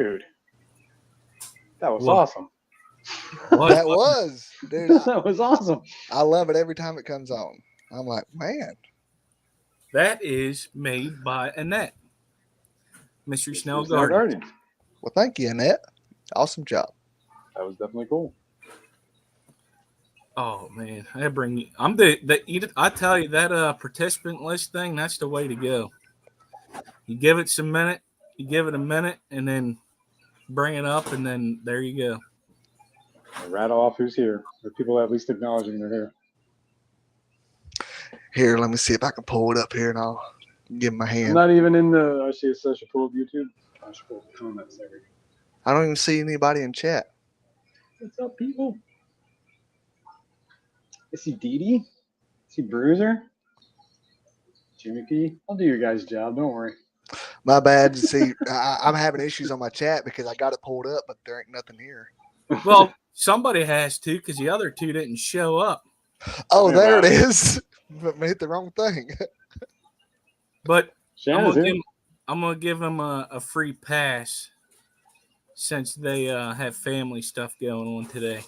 Dude, that was What? awesome. What? That was, dude. That was awesome. I love it every time it comes on. I'm like, man. That is made by Annette, Mystery Snell It's now Guardian. Guardian. Well, thank you, Annette. Awesome job. That was definitely cool. Oh man, I bring you. I tell you that participant list thing. That's the way to go. You give it some minute. You give it a minute, and then bring it up, and then there you go. Rattle off who's here. Or people at least acknowledging they're here. Here, let me see if I can pull it up here, and I'll give my I'm hand. not even in the. I see a pull of YouTube. I should pull the comments. There we go. I don't even see anybody in chat. What's up, people? I see Dee Dee. I see Bruiser. Jimmy P. I'll do your guys' job. Don't worry. My bad. See, I'm having issues on my chat because I got it pulled up, but there ain't nothing here. Well, somebody has to because the other two didn't show up. Oh, Yeah, there it wow. is. But I hit the wrong thing. But Shannon's here. I'm gonna give them a free pass since they have family stuff going on today.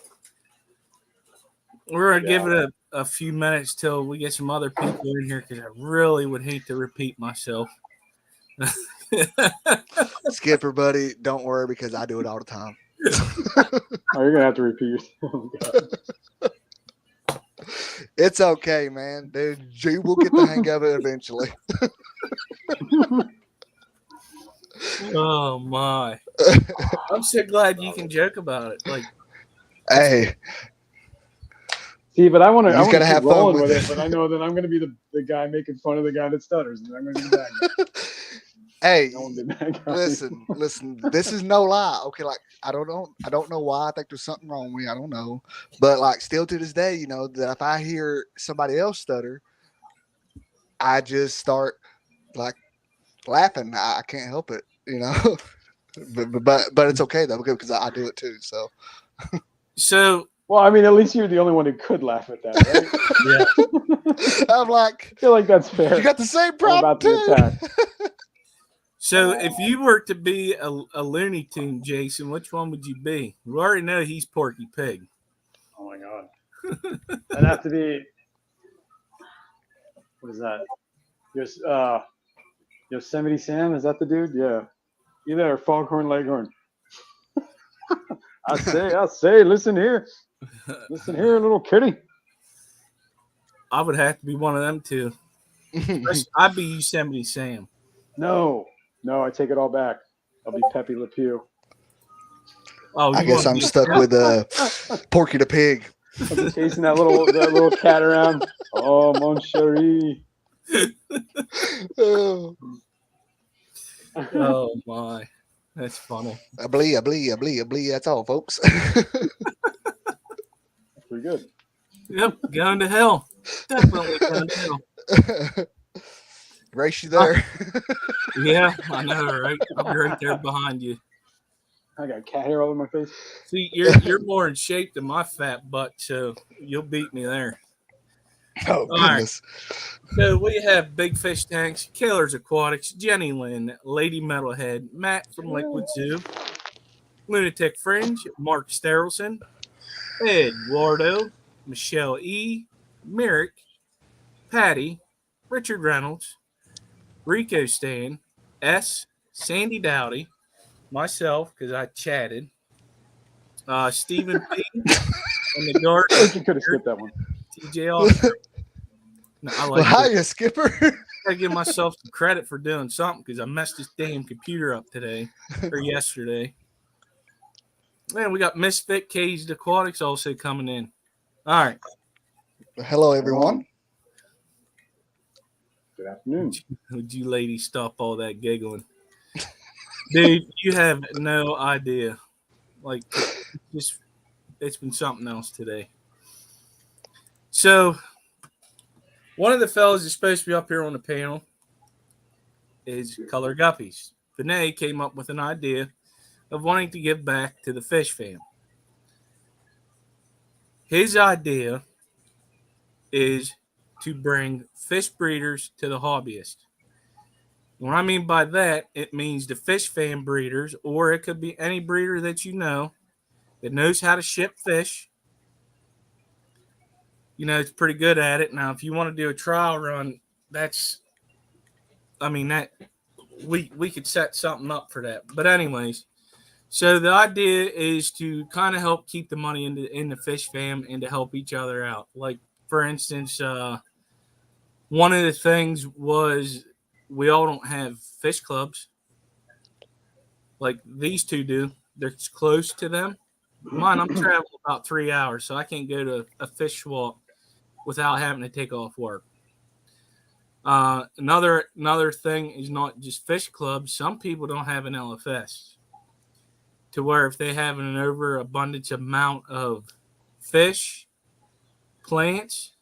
We're gonna give it a few minutes till we get some other people in here because I really would hate to repeat myself. Skipper, buddy, don't worry because I do it all the time. Oh, you're gonna have to repeat yourself. It's okay, man. Dude, you will get the hang of it eventually. Oh my! I'm so glad you can joke about it. Like, Hey, See, but I want to. You I want gotta to have keep fun rolling with with it. it. But I know that I'm going to be the guy making fun of the guy that stutters, and I'm going to be the bad guy. hey, No one did that guy. listen. This is no lie. Okay, like I don't know why. I think there's something wrong with me. I don't know, but like still to this day, you know that if I hear somebody else stutter, I just start like laughing. I can't help it, you know. but it's okay though because I do it too. So Well, I mean, at least you're the only one who could laugh at that, right? yeah. I'm like, I feel like that's fair. you got the same I'm problem about to too. attack. So if you were to be a Looney Tune, Jason, which one would you be? We already know he's Porky Pig. Oh my god. I'd have to be. What is that? Yosemite Sam? Is that the dude? Yeah. Either Foghorn Leghorn. I say, listen here, little kitty. I would have to be one of them two. I'd be Yosemite Sam. No, I take it all back. I'll be Pepe Le Pew. Oh, I you guess wanna I'm be- stuck with Porky the Pig. I'll be chasing that little cat around. Oh, mon chéri. Oh, Oh my, that's funny. I blee. That's all, folks. Pretty good. Yep, going to hell. Definitely going to hell. Race you there. Yeah, I know, right? I'll be right there behind you. I got cat hair all over my face. See, you're more in shape than my fat butt, so you'll beat me there. Oh goodness. So we have Big Fish Tanks, Killers Aquatics, Jenny Lynn, Lady Metalhead, Matt from Liquid Zoo, Lunatic Fringe, Mark Sterelson, Ed Wardo, Michelle E, Merrick, Patty, Richard Reynolds, Rico Stan, S, Sandy Dowdy, myself because I chatted, Stephen P, and the guard I think you could have skipped that one. TJ Austin. No, I Well, like it. hiya, Skipper. I give myself some credit for doing something because I messed this damn computer up today or yesterday. Man, we got Misfit Caged Aquatics also coming in. All right. Hello, everyone. Good afternoon. Would you ladies stop all that giggling? Dude, you have no idea. Like, just it's been something else today. So, one of the fellas that's supposed to be up here on the panel is Color Guppies. Vinay came up with an idea of wanting to give back to the fish fam. His idea is to bring fish breeders to the hobbyist. What I mean by that, it means the fish fan breeders, or it could be any breeder that you know that knows how to ship fish. It's pretty good at it. Now, if you want to do a trial run, that we could set something up for that. But anyways, so the idea is to kind of help keep the money in the fish fam and to help each other out. Like, for instance, one of the things was we all don't have fish clubs like these two do. They're close to them. Mine, I'm traveling about 3 hours, so I can't go to a fish walk without having to take off work. Another thing is not just fish clubs. Some people don't have an LFS, to where if they have an overabundance amount of fish, plants,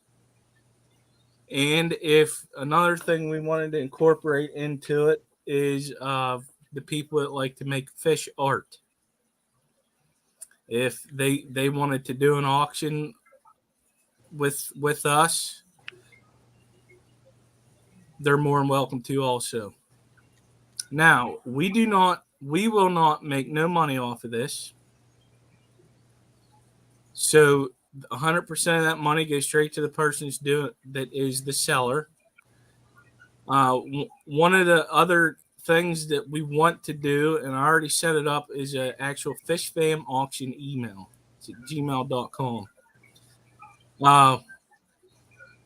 and if another thing we wanted to incorporate into it is the people that like to make fish art. If they wanted to do an auction with us, they're more than welcome to also. Now, we will not make no money off of this. So 100% of that money goes straight to the person that is the seller. One of the other things that we want to do, and I already set it up, is an actual Fish Fam auction email. It's at gmail.com.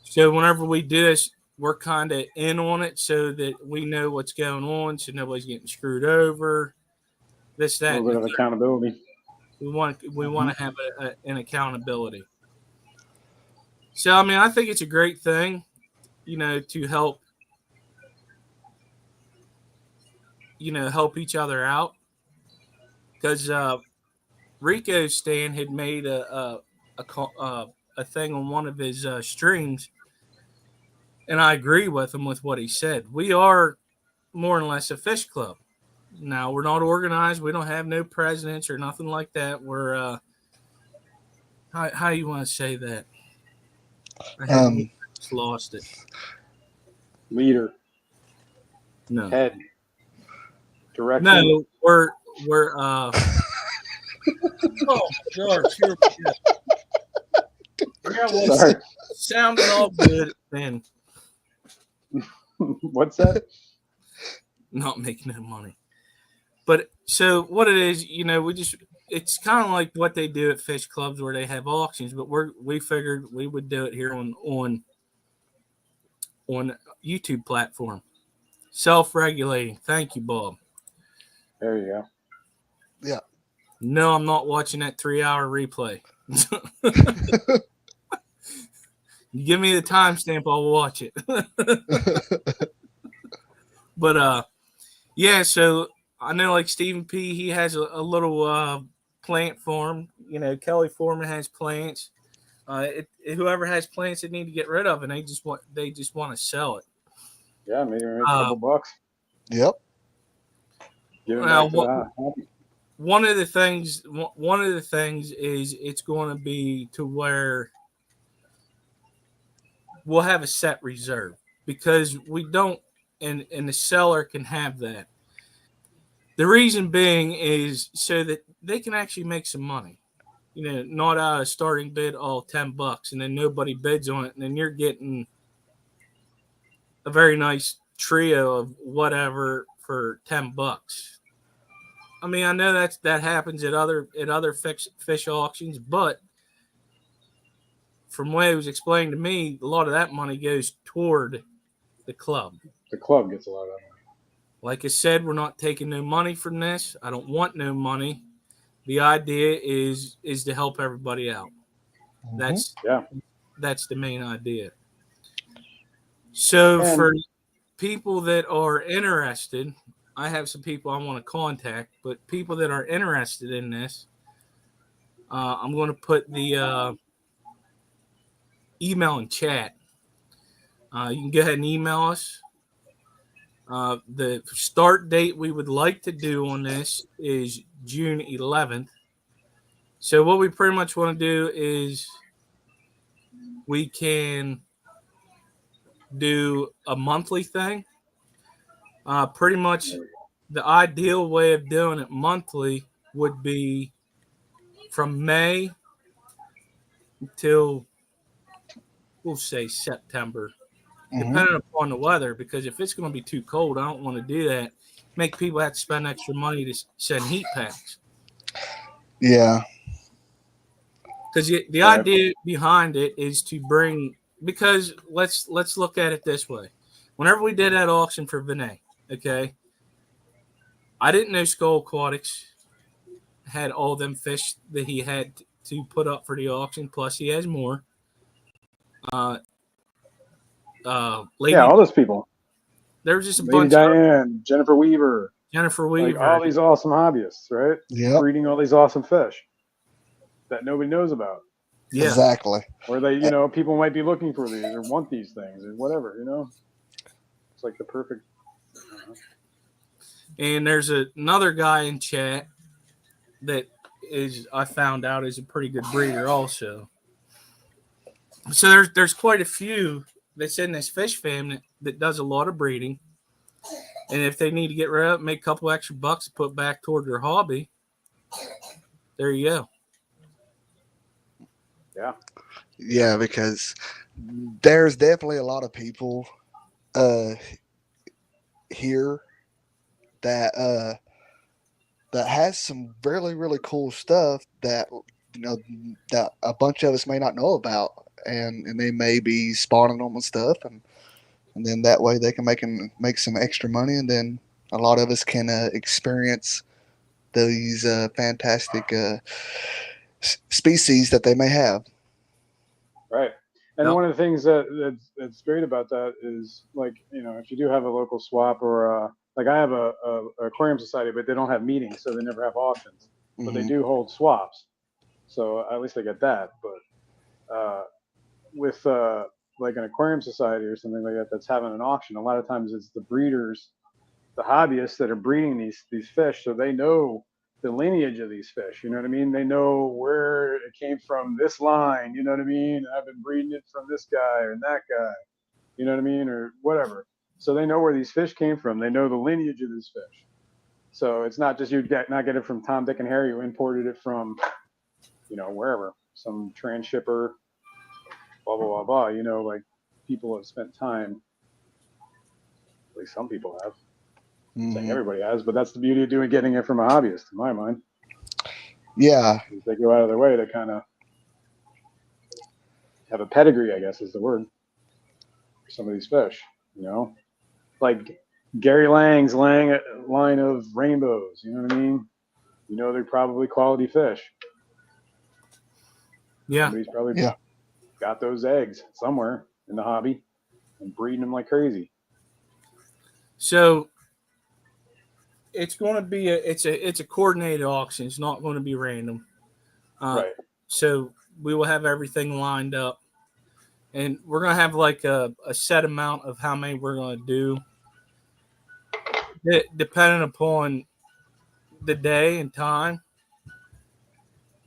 So whenever we do this, we're kind of in on it so that we know what's going on, so nobody's getting screwed over. This, that, A little bit of accountability. We want to have an accountability. So, I think it's a great thing, to help, help each other out. Because Rico Stan had made a thing on one of his streams, and I agree with him with what he said. We are more or less a fish club. Now, we're not organized. We don't have no presidents or nothing like that. We're how you want to say that? I just lost it. Leader. No. Head. Director. No, we're oh George, Sorry. Sounding all good, man. What's that? Not making no money. But so what it is, it's kind of like what they do at fish clubs where they have auctions, but we figured we would do it here on YouTube platform. Self-regulating. Thank you, Bob. There you go. Yeah. No, I'm not watching that 3-hour replay. You give me the timestamp, I'll watch it. But yeah, so I know like Stephen P, he has a little plant farm. Kelly Foreman has plants. Whoever has plants they need to get rid of, and they just want to sell it. Yeah, maybe a couple bucks. Yep. One of the things is it's going to be to where we'll have a set reserve, because we don't, and the seller can have that. The reason being is so that they can actually make some money. Not out of starting bid all $10, and then nobody bids on it, and then you're getting a very nice trio of whatever for $10. I know that happens at other fish auctions, but from what it was explained to me, a lot of that money goes toward the club. The club gets a lot of that money. Like I said, we're not taking no money from this. I don't want no money. The idea is to help everybody out. Mm-hmm. That's the main idea. So for people that are interested, I have some people I want to contact, but people that are interested in this, I'm going to put the email in chat. You can go ahead and email us. The start date we would like to do on this is June 11th. So what we pretty much want to do is we can do a monthly thing. Pretty much the ideal way of doing it monthly would be from May till, we'll say, September, depending upon the weather. Because if it's going to be too cold, I don't want to do that. Make people have to spend extra money to send heat packs. Yeah. Because the idea behind it is to bring, because let's look at it this way. Whenever we did that auction for Vinay, okay, I didn't know Skull Aquatics had all them fish that he had to put up for the auction. Plus, he has more. Lady, all those people. There was just a Lady bunch Diane, Jennifer Weaver, Like all these awesome hobbyists, right? Yeah. Breeding all these awesome fish that nobody knows about. Yeah. Exactly. Or they, people might be looking for these or want these things or whatever, It's like the perfect. And there's another guy in chat that I found out is a pretty good breeder also. So there's quite a few that's in this fish family that does a lot of breeding. And if they need to get rid of it, make a couple extra bucks to put back toward their hobby, there you go. Yeah. Yeah, because there's definitely a lot of people here that has some really, really cool stuff that that a bunch of us may not know about, and they may be spawning them and stuff, and then that way they can make some extra money, and then a lot of us can experience these fantastic species that they may have. Right. And one of the things that's great about that is, like, if you do have a local swap or like I have a aquarium society, but they don't have meetings, so they never have auctions, but they do hold swaps. So at least I get that. But with like an aquarium society or something like that that's having an auction, a lot of times it's the breeders, the hobbyists that are breeding these fish, so they know the lineage of these fish. You know what I mean? They know where it came from, this line. You know what I mean? I've been breeding it from this guy or that guy. You know what I mean? Or whatever. So they know where these fish came from. They know the lineage of this fish. So it's not just not get it from Tom, Dick, and Harry. You imported it from, wherever, some transshipper, blah, blah, blah, blah. Like, people have spent time, at least some people have. Saying everybody has, but that's the beauty of getting it from a hobbyist, in my mind. Yeah. They go out of their way to kind of have a pedigree, I guess is the word, for some of these fish, Like Gary Lang's line of rainbows, you know what I mean? They're probably quality fish. Yeah. Somebody's probably got those eggs somewhere in the hobby and breeding them like crazy. So it's going to be it's a coordinated auction. It's not going to be random. Right. So we will have everything lined up, and we're going to have like a set amount of how many we're going to do, depending upon the day and time.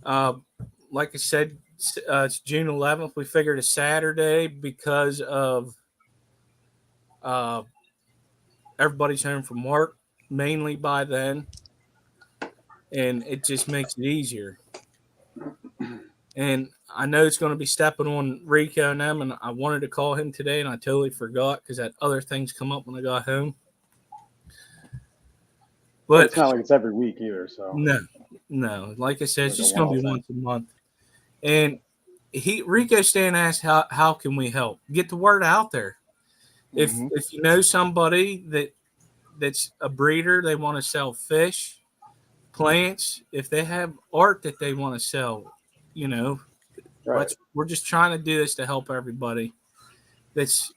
Like I said, it's June 11th. We figured a Saturday because of everybody's home from work, mainly by then, and it just makes it easier. And I know it's going to be stepping on Rico and them, and I wanted to call him today, and I totally forgot because that other things come up when I got home. But it's not like it's every week either. So no. Like I said, it's just going to be once a month. And Rico Stan asked, how can we help? Get the word out there. If you know somebody that's a breeder, they want to sell fish, plants, if they have art that they want to sell, right. We're just trying to do this to help everybody that's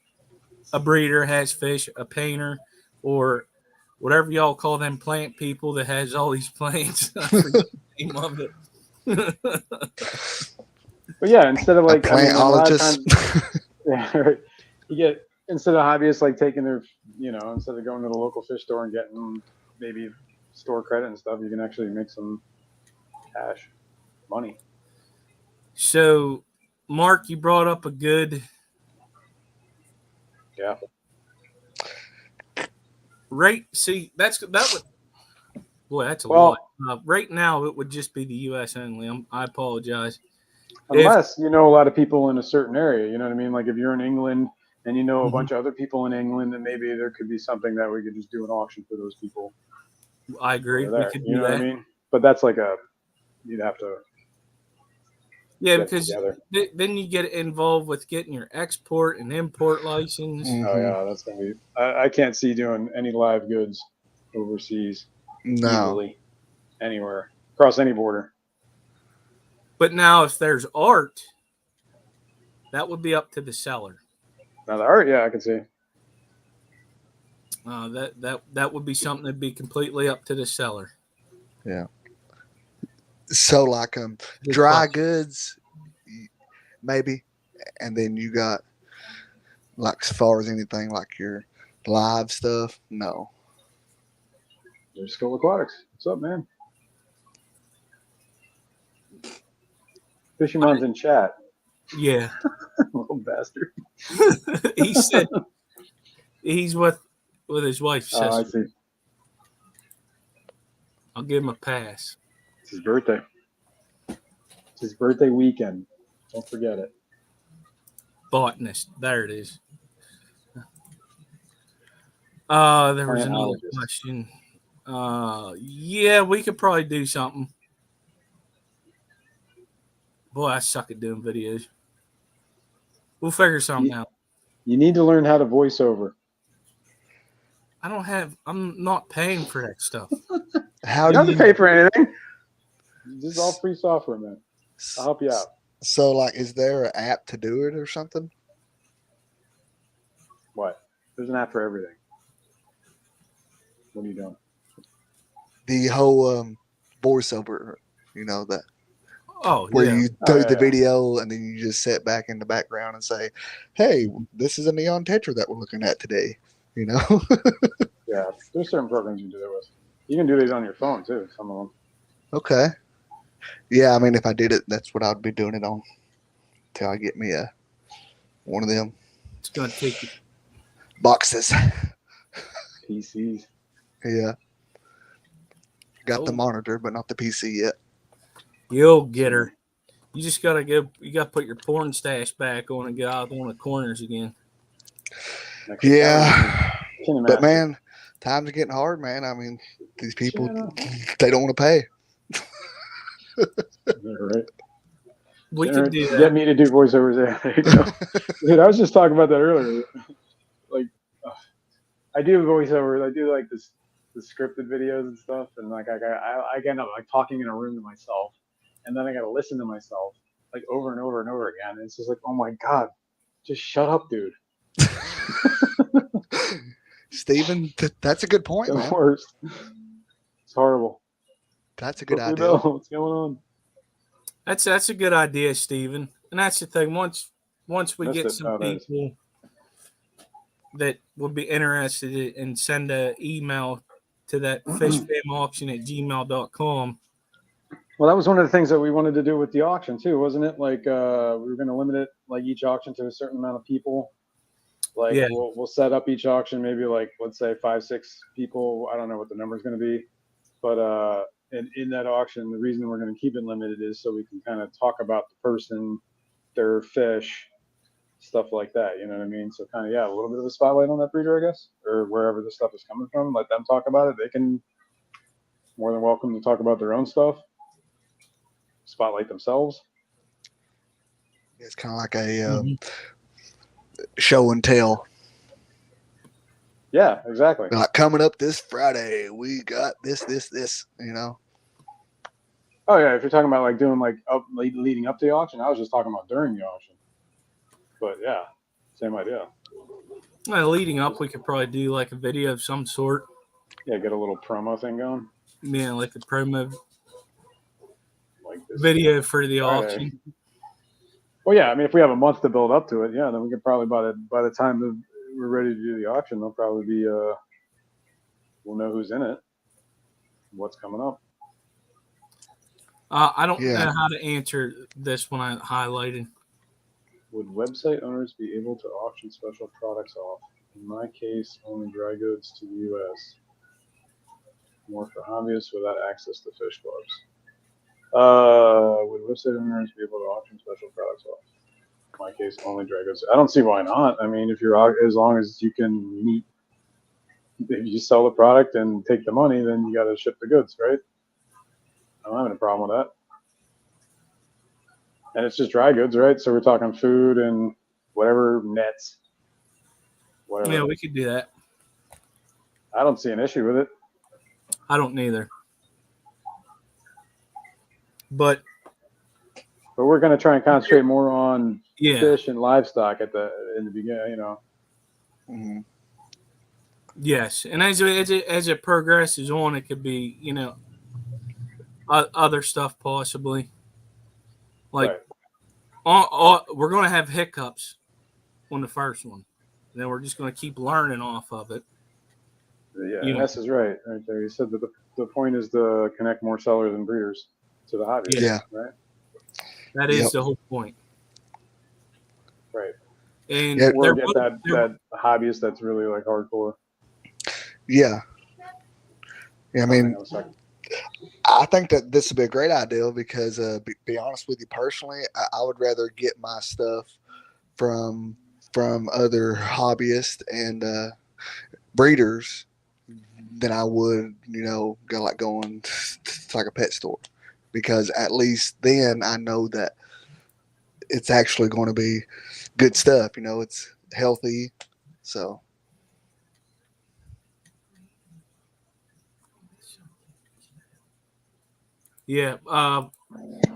a breeder, has fish, a painter, or whatever y'all call them plant people that has all these plants. I forget the name of it. But yeah, instead of like plantologist. Right. You get, instead of hobbyists like taking their, instead of going to the local fish store and getting maybe store credit and stuff, you can actually make some cash money. So, Mark, you brought up a good Right. See, that would. Boy, that's a Well, lot. Right now, it would just be the U.S. only. I apologize. unless you know a lot of people in a certain area, you know what I mean? Like if you're in England and you know a Mhm. bunch of other people in England, then maybe there could be something that we could just do an auction for those people I agree. over We there. could You do know what I that. mean? But that's like you'd have to Yeah, get because together. then you get involved with getting your export and import license. Oh Mhm. yeah, that's gonna be. I can't see doing any live goods overseas No. easily anywhere across any border. But now, if there's art, that would be up to the seller. Now the art, yeah, I can see. That would be something that'd be completely up to the seller. So like Good dry question. goods, maybe, and then you got like as far as anything like your live stuff. No. There's Skull Aquatics. What's up, man? Fishymon's in chat. Yeah, Little bastard. he said he's with his wife's Oh, I sister. see. I'll give him a pass. It's his birthday. It's his birthday weekend. Don't forget it. Botanist. There it is. There was another Plantologist. question. Yeah, we could probably do something. Boy, I suck at doing videos. We'll figure something out. You need to learn how to voice over. I'm not paying for that stuff. How You do don't have you to pay for anything. This is all free software, man. I'll help you out. So like, is there an app to do it or something? What? There's an app for everything. What are you doing? The whole voiceover, you know, that Oh, where yeah. you do yeah, the yeah. video and then you just sit back in the background and say, "Hey, this is a neon tetra that we're looking at today." You know. Yeah, there's certain programs you can do that with. You can do these on your phone too. Some of them. Okay. Yeah, I mean, if I did it, that's what I'd be doing it on till I get me one of them It's going to take you. boxes. PCs. Yeah. Got the Oh. monitor, but not the PC yet. You'll get her. You just got to go. You got to put your porn stash back on and get out on the corners again. Next to Yeah. Kinemaster. But man, times are getting hard, man. I mean, these people, Channel. they don't want to pay. Yeah, right. We Generate- could do that. Get me to do voiceovers there. There you go. Dude, I was just talking about that earlier. Like, I do voiceovers. I do like the scripted videos and stuff, and like I end up like talking in a room to myself, and then I got to listen to myself like over and over and over again. And it's just like, oh my god, just shut up, dude. Steven, that's a good point, It's the man. worst. It's horrible. That's a good Brooklyn idea. Bell, what's going on? That's a good idea, Steven. And that's the thing. Once we That's get it. some Oh, that is. people that would be interested and send an email to that fishfamauction@gmail.com. Well, that was one of the things that we wanted to do with the auction too, wasn't it? Like we were going to limit it, like each auction to a certain amount of people. Like Yeah. we'll set up each auction, maybe like let's say 5-6 people. I don't know what the number is going to be, but in that auction, the reason we're going to keep it limited is so we can kind of talk about the person, their fish, stuff like that. You know what I mean? So kind of a little bit of a spotlight on that breeder, I guess, or wherever the stuff is coming from. Let them talk about it. They can more than welcome to talk about their own stuff. Spotlight themselves. It's kind of like a show and tell. Yeah, exactly. Like coming up this Friday, we got this, you know. Oh yeah, if you're talking about like doing like leading up to the auction, I was just talking about during the auction. But yeah, same idea. Well, leading up, we could probably do like a video of some sort. Yeah, get a little promo thing going. Yeah, like a promo Like this video for the Friday. auction. Well, yeah, I mean, if we have a month to build up to it, yeah, then we could probably by the time that we're ready to do the auction, there'll probably be we'll know who's in it, what's coming up. I don't know how to answer this one I highlighted. Would website owners be able to auction special products off? In my case, only dry goods to the U.S. More for hobbyists without access to fish clubs. Would website owners be able to auction special products off? In my case, only dry goods. I don't see why not. I mean, if you're as long as you can meet, if you sell the product and take the money, then you got to ship the goods, right? I'm not having a problem with that. And it's just dry goods, right? So we're talking food and whatever, nets, whatever. Yeah, we could do that. I don't see an issue with it. I don't neither. But we're going to try and concentrate more on yeah, fish and livestock in the beginning, Mm-hmm. yes, and as it progresses on, it could be other stuff possibly. Like we're going to have hiccups on the first one, and then we're just going to keep learning off of it. Yeah, Ness is right there. He said that the point is to connect more sellers and breeders to the hobby. Yeah. Right. That is the whole point. Right. And or get that hobbyist that's really like hardcore. Yeah. I mean, I think that this would be a great idea because, be honest with you personally, I would rather get my stuff from other hobbyists and breeders than I would, going to like a pet store, because at least then I know that it's actually going to be good stuff. It's healthy, so. Yeah.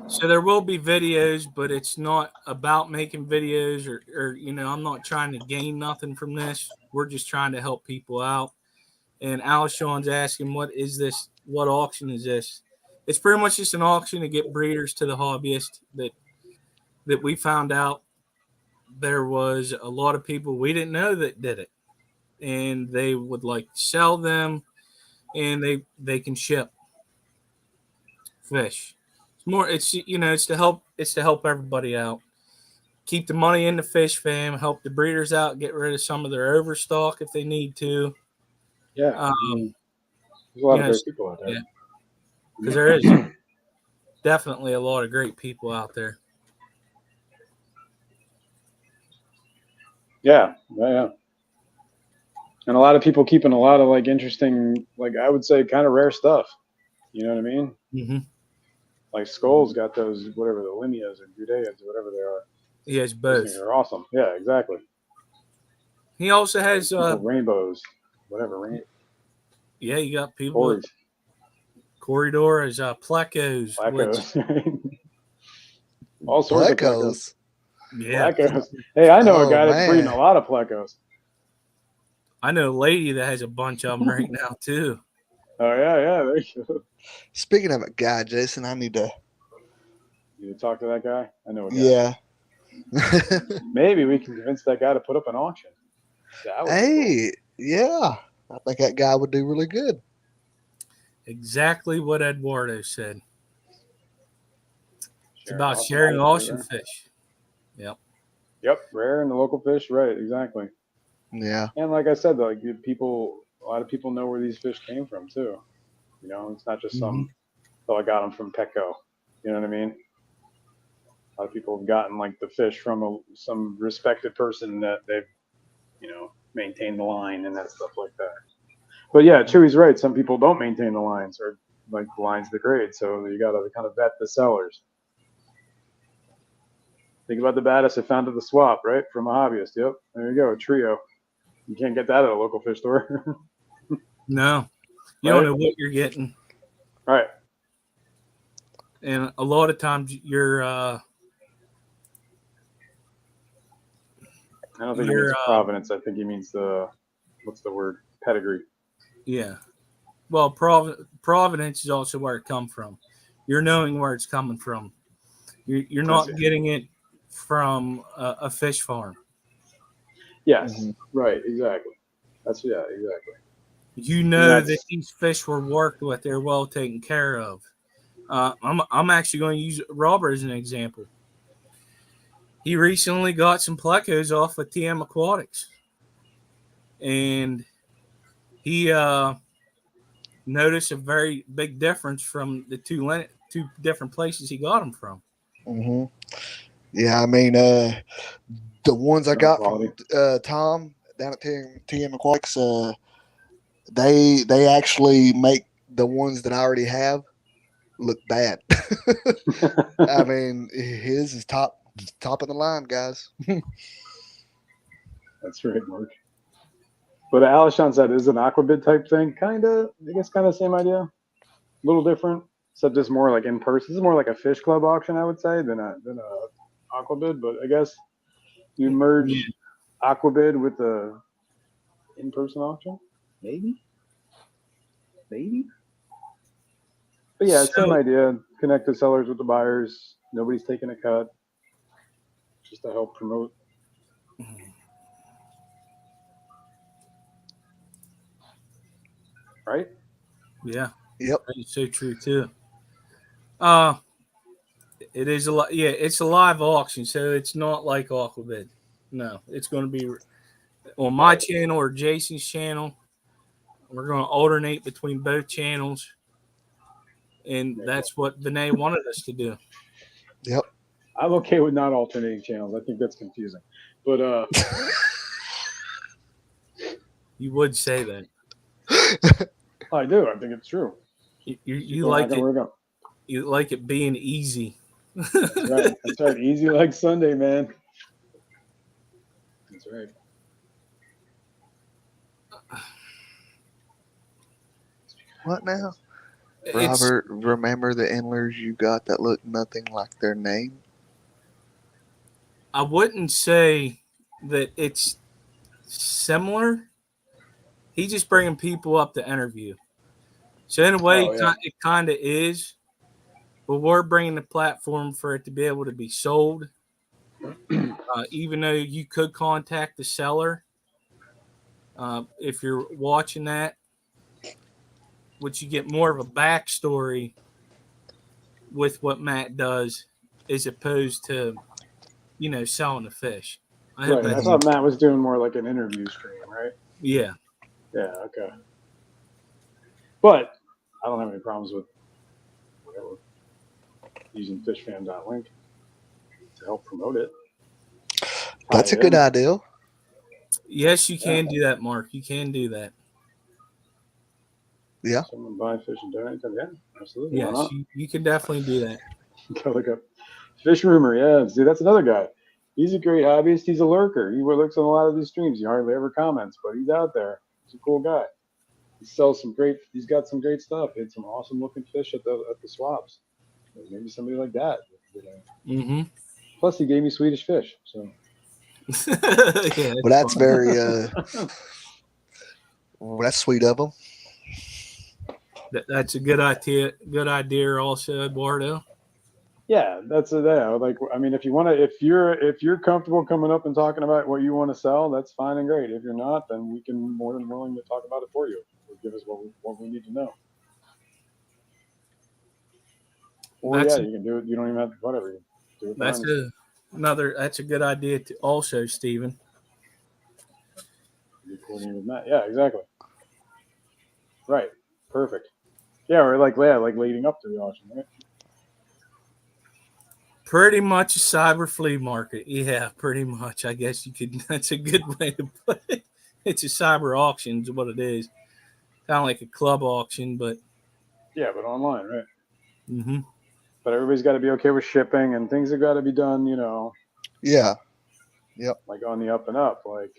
So there will be videos, but it's not about making videos or I'm not trying to gain nothing from this. We're just trying to help people out. And Alshon's asking, what is this? What auction is this? It's pretty much just an auction to get breeders to the hobbyist that we found out there was a lot of people we didn't know that did it. And they would like sell them and they can ship fish. It's to help everybody out. Keep the money in the fish fam, help the breeders out, get rid of some of their overstock if they need to. Yeah. There's a lot of great people out there. Yeah. Because there is definitely a lot of great people out there. Yeah. And a lot of people keeping a lot of like interesting, like I would say kind of rare stuff. You know what I mean? Mm-hmm. Like Skull's got those, whatever, the Limias or Judeas or whatever they are. He has both. They're awesome. Yeah, exactly. He also has rainbows, whatever. Yeah, you got people. Corridor is plecos. All sorts of plecos. Yeah. Plecos. Hey, I know a guy that's breeding a lot of plecos. I know a lady that has a bunch of them right now too. Oh yeah, there you go. Speaking of a guy, Jason, I need to talk to that guy. I know a guy. Yeah. Maybe we can convince that guy to put up an auction. Hey, cool. Yeah. I think that guy would do really good. Exactly what Eduardo said. It's about sharing ocean fish. Yep. Rare and the local fish. Right. Exactly. Yeah. And like I said, though, like a lot of people know where these fish came from too. It's not just I got them from Petco. You know what I mean? A lot of people have gotten like the fish from some respected person that they've, maintained the line and that stuff like that. But yeah, Chewy's right. Some people don't maintain the lines or like the lines degrade. So you got to kind of vet the sellers. Think about the baddest I found at the swap, right? From a hobbyist. Yep. There you go. A trio. You can't get that at a local fish store. No. You don't know what you're getting. Right. And a lot of times you're I don't think he means provenance. I think he means what's the word? Pedigree. Yeah. Well, provenance is also where it comes from. You're knowing where it's coming from. You're not getting it from a fish farm. Yes. Mm-hmm. Right. Exactly. Exactly. You know that these fish were worked with. They're well taken care of. I'm actually going to use Robert as an example. He recently got some plecos off of TM Aquatics. and he noticed a very big difference from the two different places he got them from. Mm-hmm. Yeah, I mean, the ones I got from Tom down at TM Aquatics, they actually make the ones that I already have look bad. I mean, his is top of the line, guys. That's right, Mark. But Alishon said is an aquabid type thing, kind of. I guess kind of same idea, a little different, except it's more like in person. This is more like a fish club auction, I would say, than a aquabid. But I guess you merge aquabid with the in-person auction, maybe. But yeah, same idea. Connect the sellers with the buyers. Nobody's taking a cut, just to help promote. Right? Yeah. Yep. That's so true too. It is it's a live auction, so it's not like Aquabid. No, it's going to be on my channel or Jason's channel. We're going to alternate between both channels, and that's what Vinay wanted us to do. Yep. I'm okay with not alternating channels. I think that's confusing, but you would say that. I do. I think it's true. You like it. You like it being easy. That's right. That's right. Easy like Sunday, man. That's right. What now? Robert, remember the endlers you got that look nothing like their name? I wouldn't say that it's similar. He's just bringing people up to interview. So in a way, it kind of is. But we're bringing the platform for it to be able to be sold. Even though you could contact the seller if you're watching that, which you get more of a backstory with what Matt does as opposed to, selling the fish. I thought Matt was doing more like an interview stream, right? Yeah. Yeah, okay. But I don't have any problems with whatever. Using fishfam.link to help promote it. That's a good idea. Yes, you can do that, Mark. You can do that. Yeah. Someone buy fish and donate them. Yeah, absolutely. Yes, you can definitely do that. Go look up Fish Rumor. Yeah, dude, that's another guy. He's a great hobbyist. He's a lurker. He lurks on a lot of these streams. He hardly ever comments, but he's out there. He's a cool guy. He's got some great stuff. He had some awesome looking fish at the swaps. Maybe somebody like that. Mm-hmm. Plus, he gave me Swedish fish. So. Yeah, well, that's very. Well, that's sweet of him. That's a good idea. Good idea, also, Eduardo. Yeah, that's like. I mean, if you're comfortable coming up and talking about what you want to sell, that's fine and great. If you're not, then we can more than willing to talk about it for you. Or give us what we need to know. Or you can do it. You don't even have to, whatever. You do it. That's a good idea to also, Stephen. Recording with Matt. Yeah, exactly. Right. Perfect. Yeah, or like leading up to the auction, right? Pretty much a cyber flea market. Yeah, pretty much. I guess you could. That's a good way to put it. It's a cyber auction, is what it is. Kind of like a club auction, but. Yeah, but online, right? Mm-hmm. But everybody's got to be okay with shipping, and things have got to be done, Yeah. Yep. Like on the up and up. Like,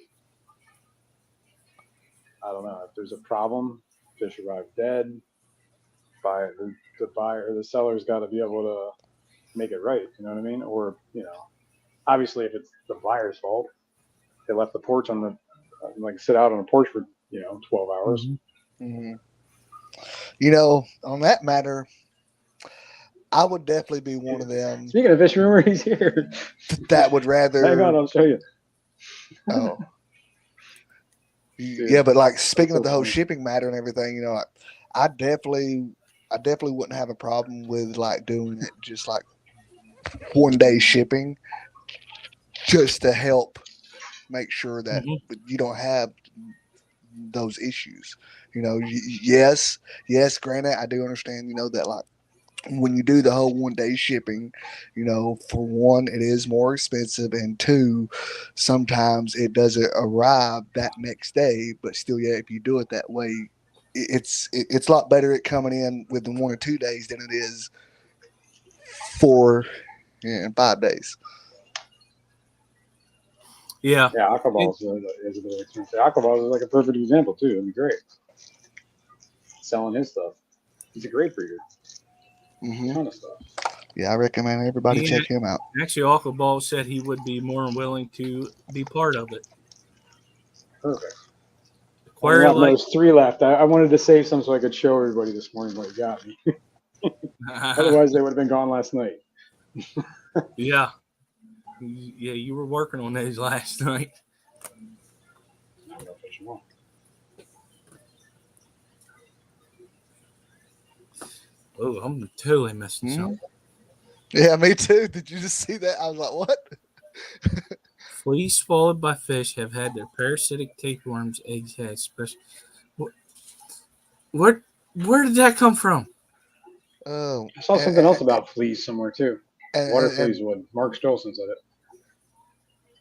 I don't know. If there's a problem, fish arrive dead. The buyer, the seller's got to be able to make it right. You know what I mean? Or, obviously if it's the buyer's fault, they left the porch sit out on a porch for, 12 hours. Mm-hmm. On that matter, I would definitely be one of them. Speaking of Fish Rumor, he's here. That would rather. Hang on, I'll show you. Oh. Dude, yeah, but like speaking of the whole shipping matter and everything, I definitely wouldn't have a problem with like doing it just like 1 day shipping, just to help make sure that you don't have those issues. Yes, granted, I do understand, that like when you do the whole 1 day shipping, for one, it is more expensive, and two, sometimes it doesn't arrive that next day. But still, yeah, if you do it that way, it's a lot better at coming in within 1 or 2 days than it is 4 and 5 days. Yeah. Yeah, Aquaballs is a bit expensive. Aquaballs is like a perfect example too. It'd be great selling his stuff. He's a great breeder. Mm-hmm. Ton of stuff. Yeah, I recommend everybody check him out. Actually, Aquaball said he would be more than willing to be part of it. Perfect. Aquarium There's 3 left. I wanted to save some so I could show everybody this morning what he got me. Otherwise, they would have been gone last night. Yeah. Yeah, you were working on those last night. Oh, I'm totally missing something. Yeah, me too. Did you just see that? I was like, what? Fleas swallowed by fish have had their parasitic tapeworms eggs hatched. Special. Where did that come from? Oh, I saw something else about fleas somewhere too. Water fleas would. Mark Stolson said it.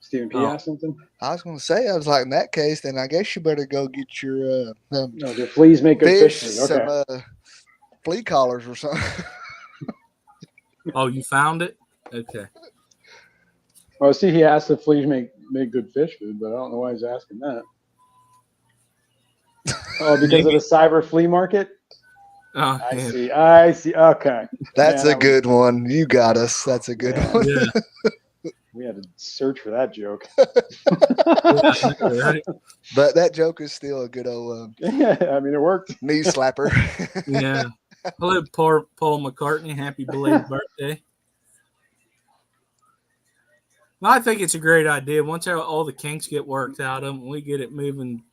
Stephen P. asked something. I was going to say, I was like, in that case, then I guess you better go get your no, do fleas make good fish food? Okay. Some flea collars or something. Oh, you found it? Okay. Well, see, he asked if fleas make good fish food, but I don't know why he's asking that. Oh, because of the cyber flea market? Oh, I see. Okay. That's a good one. You got us. That's a good one. Yeah. We had to search for that joke. But that joke is still a good old yeah, I mean, it worked. Knee slapper. Yeah. Hello, Paul McCartney. Happy belated birthday. Well, I think it's a great idea. Once all the kinks get worked out of them, we get it moving.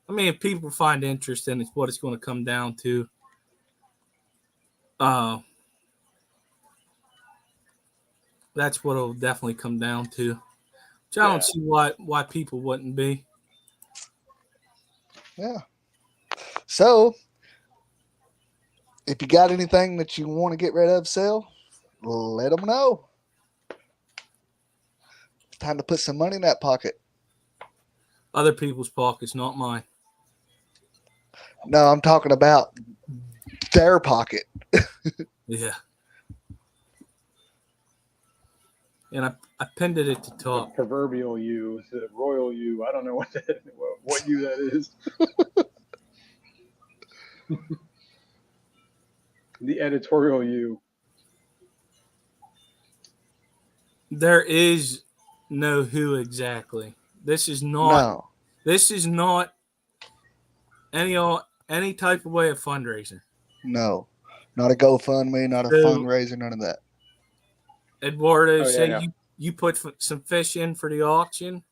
I mean, if people find interest in it, it's what it's going to come down to. That's what it'll definitely come down to. Which I don't see why people wouldn't be. Yeah. So, if you got anything that you want to get rid of, sell, let them know. It's time to put some money in that pocket. Other people's pockets, not mine. No, I'm talking about their pocket. Yeah. And I pinned it at the top. The proverbial you, the royal you. I don't know what you that is. The editorial you. There is no who exactly. This is not. No. This is not any type of way of fundraising. No, not a GoFundMe, not a fundraiser, none of that. Eduardo, you put some fish in for the auction.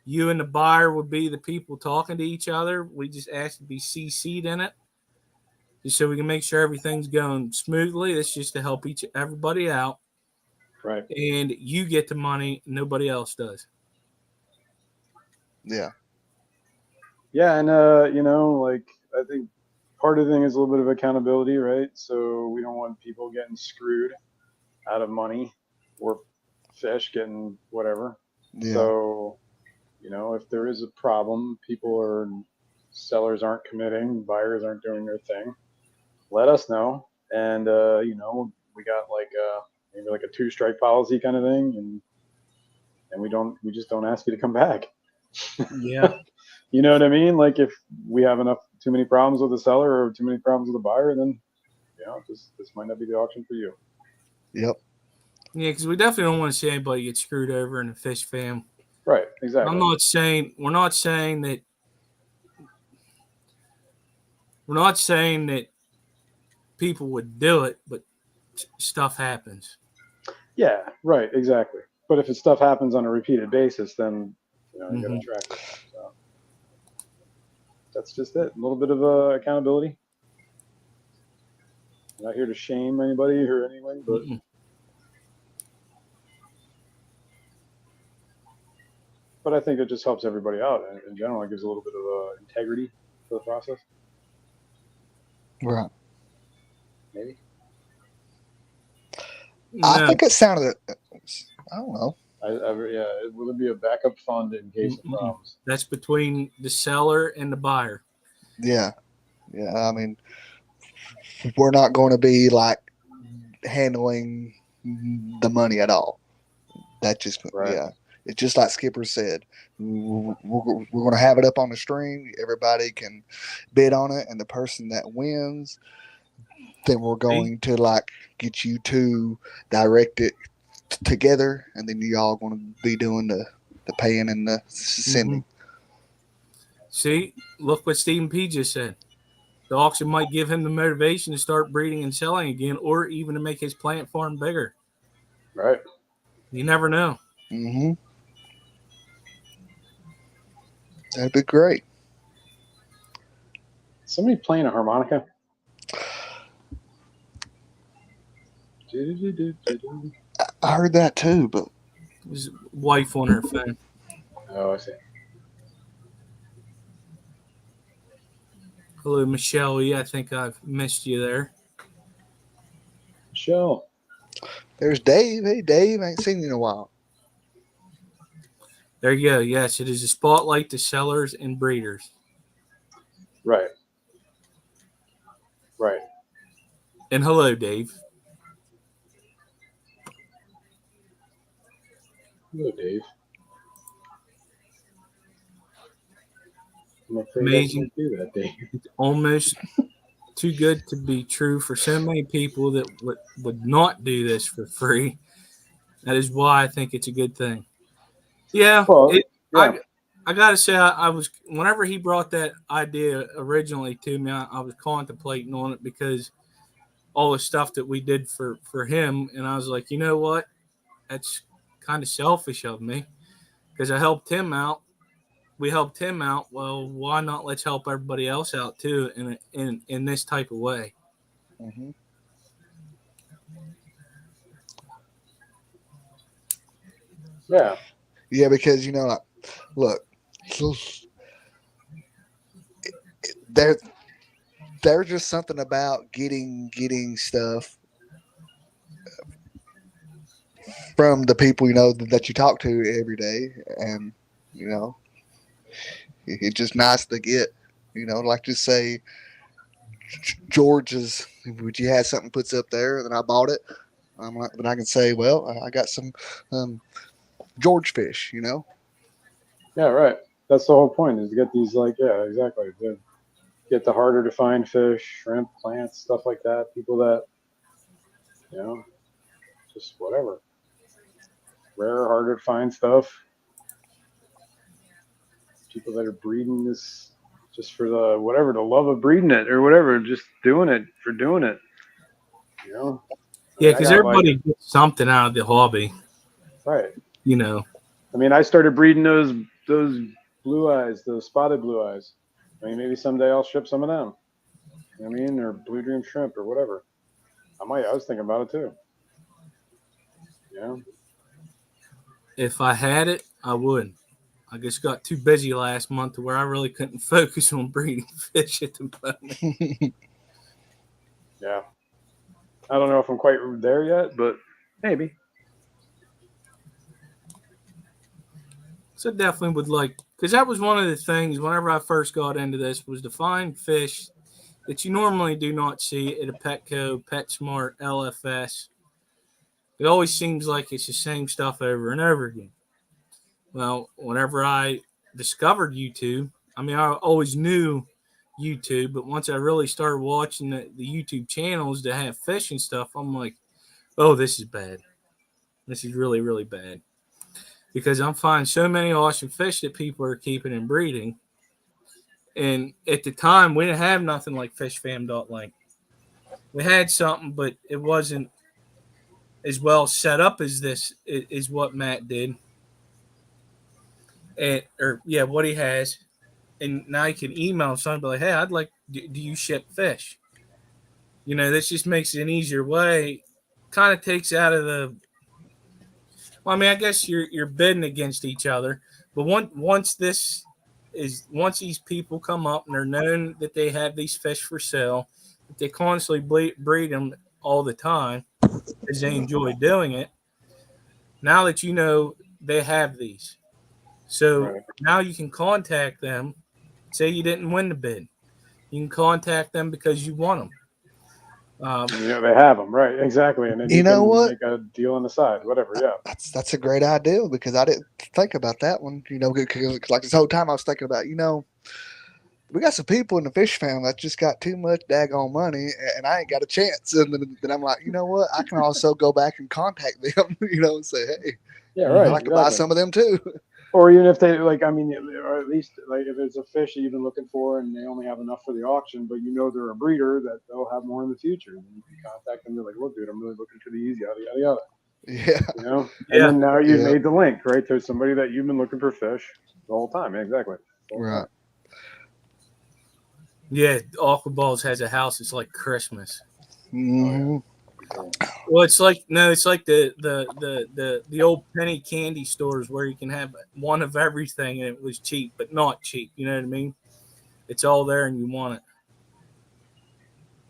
You and the buyer would be the people talking to each other. We just ask to be CC'd in it, just so we can make sure everything's going smoothly. That's just to help everybody out. Right. And you get the money, nobody else does. Yeah. Yeah, and I think part of the thing is a little bit of accountability, right? So we don't want people getting screwed out of money or fish getting whatever. Yeah. So, if there is a problem, sellers aren't committing, buyers aren't doing their thing, let us know. And, we got maybe like a 2-strike policy kind of thing. And we just don't ask you to come back. Yeah. You know what I mean? Like if we have too many problems with the seller or too many problems with the buyer, then this might not be the auction for you. Yep. Yeah, because we definitely don't want to see anybody get screwed over in the fish fam. Right. Exactly. We're not saying that people would do it, but stuff happens. Yeah. Right. Exactly. But if stuff happens on a repeated basis, then you got to track it. So that's just it. A little bit of accountability. I'm not here to shame anybody or anyone, but. but I think it just helps everybody out in general. It gives a little bit of integrity to the process. Right. Maybe. I No. think it sounded. I don't know. It would be a backup fund in case of Mm-mm. problems. That's between the seller and the buyer. Yeah. I mean, we're not going to be like handling the money at all. That just Right. yeah. It's just like Skipper said. We're going to have it up on the string. Everybody can bid on it, and the person that wins, then we're going to like get you to direct it together, and then you all going to be doing the paying and the sending. See, look what Stephen P just said. The auction might give him the motivation to start breeding and selling again, or even to make his plant farm bigger. Right. You never know. Mm-hmm. That'd be great. Somebody playing a harmonica? I heard that too, but His wife on her phone. Oh, I see. Hello, Michelle E. I think I've missed you there. Michelle. there's Dave. Hey, Dave, I ain't seen you in a while. There you go. Yes, it is a spotlight to sellers and breeders. Right. Right. And hello, Dave. Hello, Dave. I'm afraid Amazing. I can't do that, Dave. It's almost too good to be true for so many people that would not do this for free. That is why I think it's a good thing. Yeah, Well, yeah. I gotta say, I was whenever he brought that idea originally to me, I was contemplating on it because all the stuff that we did for him, and I was like, you know what, that's kind of selfish of me because I helped him out. We helped him out. Well, why not? Let's help everybody else out too in this type of way. Mm-hmm. Yeah. Yeah, because like, look, there's just something about getting stuff from the people that you talk to every day, and it's just nice to get, like just say George's. Would you have something puts up there, then I bought it. Then I can say, well, I got some George fish, Yeah, right. That's the whole point is to get these exactly. To get the harder to find fish, shrimp, plants, stuff like that. People that, just whatever. Rare, harder to find stuff. People that are breeding this just for the love of breeding it or whatever, just doing it for doing it. Yeah, because everybody gets something out of the hobby. Right. I mean, I started breeding those blue eyes, those spotted blue eyes. I mean, maybe someday I'll ship some of them. You know what I mean? Or blue dream shrimp or whatever. I was thinking about it too. Yeah. If I had it, I would. I just got too busy last month to where I really couldn't focus on breeding fish at the moment. Yeah. I don't know if I'm quite there yet, but maybe. So definitely would like, because that was one of the things whenever I first got into this was to find fish that you normally do not see at a Petco, PetSmart, LFS. It always seems like it's the same stuff over and over again. Well, whenever I discovered YouTube, I mean, I always knew YouTube, but once I really started watching the YouTube channels that have fish and stuff, I'm like, oh, this is bad. This is really, really bad. Because I'm finding so many awesome fish that people are keeping and breeding. And at the time, we didn't have nothing like FishFam.link. We had something, but it wasn't as well set up as this is what Matt did. What he has. And now you can email somebody like, hey, I'd like, do you ship fish? This just makes it an easier way. Kind of takes out of the, well, I mean, I guess you're bidding against each other, But once these people come up and they're known that they have these fish for sale, if they constantly breed them all the time because they enjoy doing it. Now that you know they have these, so Right. now you can contact them. Say you didn't win the bid, you can contact them because you want them. They have them, right? Exactly, and then You you know can what? make a deal on the side, whatever. Yeah. That's a great idea because I didn't think about that one. 'Cause like this whole time I was thinking about, we got some people in the fish family that just got too much daggone money, and I ain't got a chance. And then I'm like, you know what? I can also go back and contact them, and say, hey, Yeah, I'd right. like to buy some of them too. Or even if they like, I mean, or at least like if it's a fish that you've been looking for and they only have enough for the auction, but they're a breeder that they'll have more in the future. Then you can contact them. They're like, look, dude, I'm really looking for these, yada yada yada. Yeah. And Yeah. then now you've Yeah. made the link, right, to somebody that you've been looking for fish the whole time. Exactly. The whole Right. time. Yeah, Aqua Balls has a house. It's like Christmas. Mhm. Cool. Well, it's like the old penny candy stores where you can have one of everything and it was cheap, but not cheap. You know what I mean? It's all there and you want it.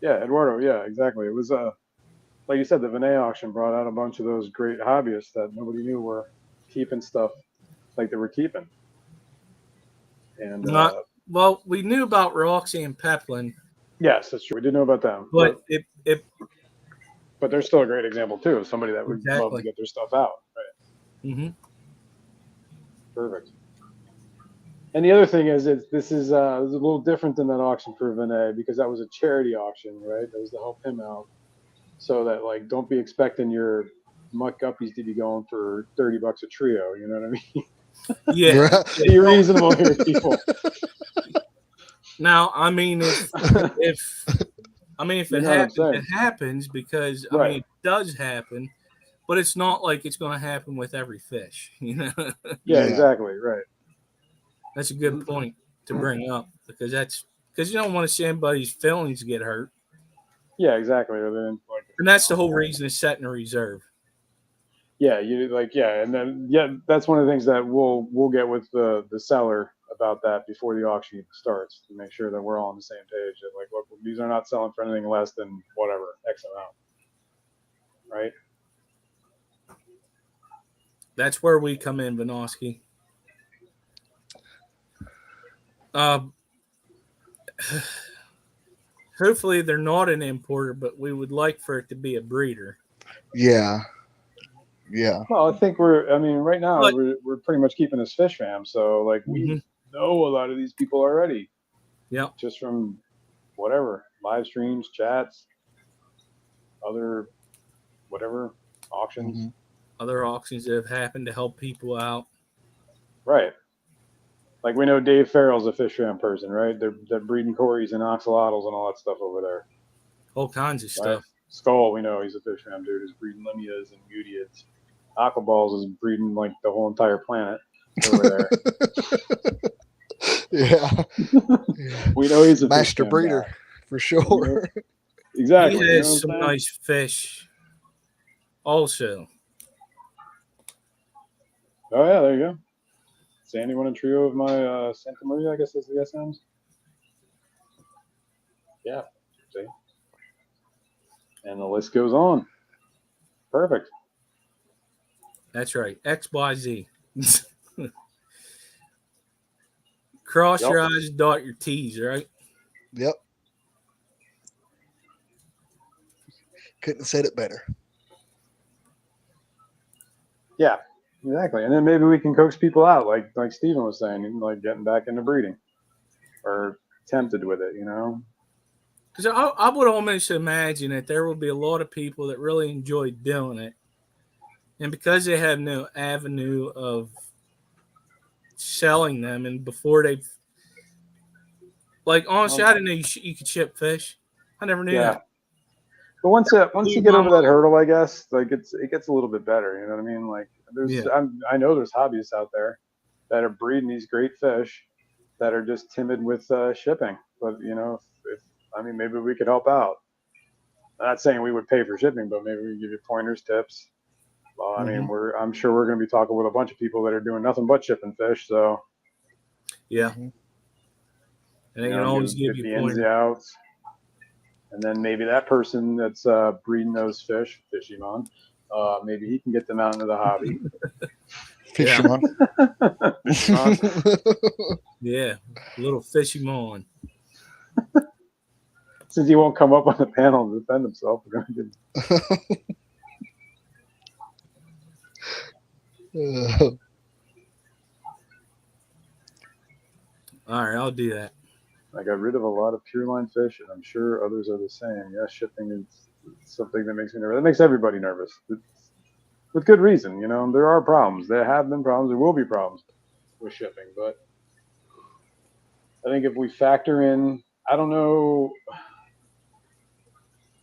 Yeah, Eduardo. Yeah, exactly. It was like you said, the Vinay auction brought out a bunch of those great hobbyists that nobody knew were keeping stuff like they were keeping. And Not well. We knew about Roxy and Peplin, yes, that's true. We did know about them, but it but they're still a great example too of somebody that would love to exactly. get their stuff out. Right. Mm-hmm. Perfect. And the other thing is, this is a little different than that auction for Vinay because that was a charity auction, right? That was to help him out. So that like, don't be expecting your muck guppies to be going for $30 a trio. You know what I mean? Yeah. Right. Yeah. Be reasonable here, people. Now, I mean, if You it know what I'm happens, saying? it happens because I Right. mean, it does happen, but it's not like it's going to happen with every fish. You know, Yeah, Yeah. exactly. Right. that's a good point to bring up because you don't want to see anybody's feelings get hurt, Yeah, exactly. Or then like, and that's the whole reason of setting a reserve. yeah, and then that's one of the things that we'll get with the seller about that before the auction even starts to make sure that we're all on the same page. That like, look, these are not selling for anything less than whatever X amount, right? That's where we come in, Vinoski. Hopefully, they're not an importer, but we would like for it to be a breeder. Yeah. Yeah. Well, I think right now But- we're pretty much keeping this fish fam. So like we know a lot of these people already. Yep. Just from whatever live streams, chats, other whatever auctions. Mhm. Other auctions that have happened to help people out. Right. Like we know Dave Farrell's a fish fam person, right? They're breeding Corys and oxalotls and all that stuff over there. All kinds of stuff. Skull, we know he's a fish fam dude. He's breeding Limias and Mudiids. Aquaballs is breeding like the whole entire planet over there. Yeah. Yeah. We know he's a Master fish fam breeder guy. for sure. Exactly. He you know has what some I'm saying? nice fish. Also, Oh yeah, there you go. Sandy won a trio of my Santa Maria, I guess that's the SMs. Yeah. See? And the list goes on. Perfect. that's right. XYZ. Cross your I's, dot your T's, right? Yep. Couldn't have said it better. Yeah, exactly. And then maybe we can coax people out, like Steven was saying, and like getting back into breeding or tempted with it, Because I would almost imagine that there will be a lot of people that really enjoy doing it. And because they have no avenue of selling them, and before they, like, honestly, I didn't know you could ship fish. I never knew that. But once you get over that hurdle, I guess, like it gets a little bit better. You know what I mean? Like I know there's hobbyists out there that are breeding these great fish that are just timid with shipping. But if maybe we could help out. I'm not saying we would pay for shipping, but maybe we give you pointers, tips. Well, I mean, I'm sure we're going to be talking with a bunch of people that are doing nothing but shipping fish. So Yeah. Mhm. And they can always give you the ins, pointers. the outs, and then maybe that person that's breeding those fish, Fishimon, maybe he can get them out into the hobby. Yeah. Fishimon. Fishimon. Yeah. Little fishy mon. Since he won't come up on the panel to defend himself, we're going to give All right, I'll do that. I got rid of a lot of pure line fish, and I'm sure others are the same. Yes, shipping is something that makes me nervous. It makes everybody nervous. With good reason. There are problems. There have been problems. There will be problems with shipping. But I think if we factor in, I don't know,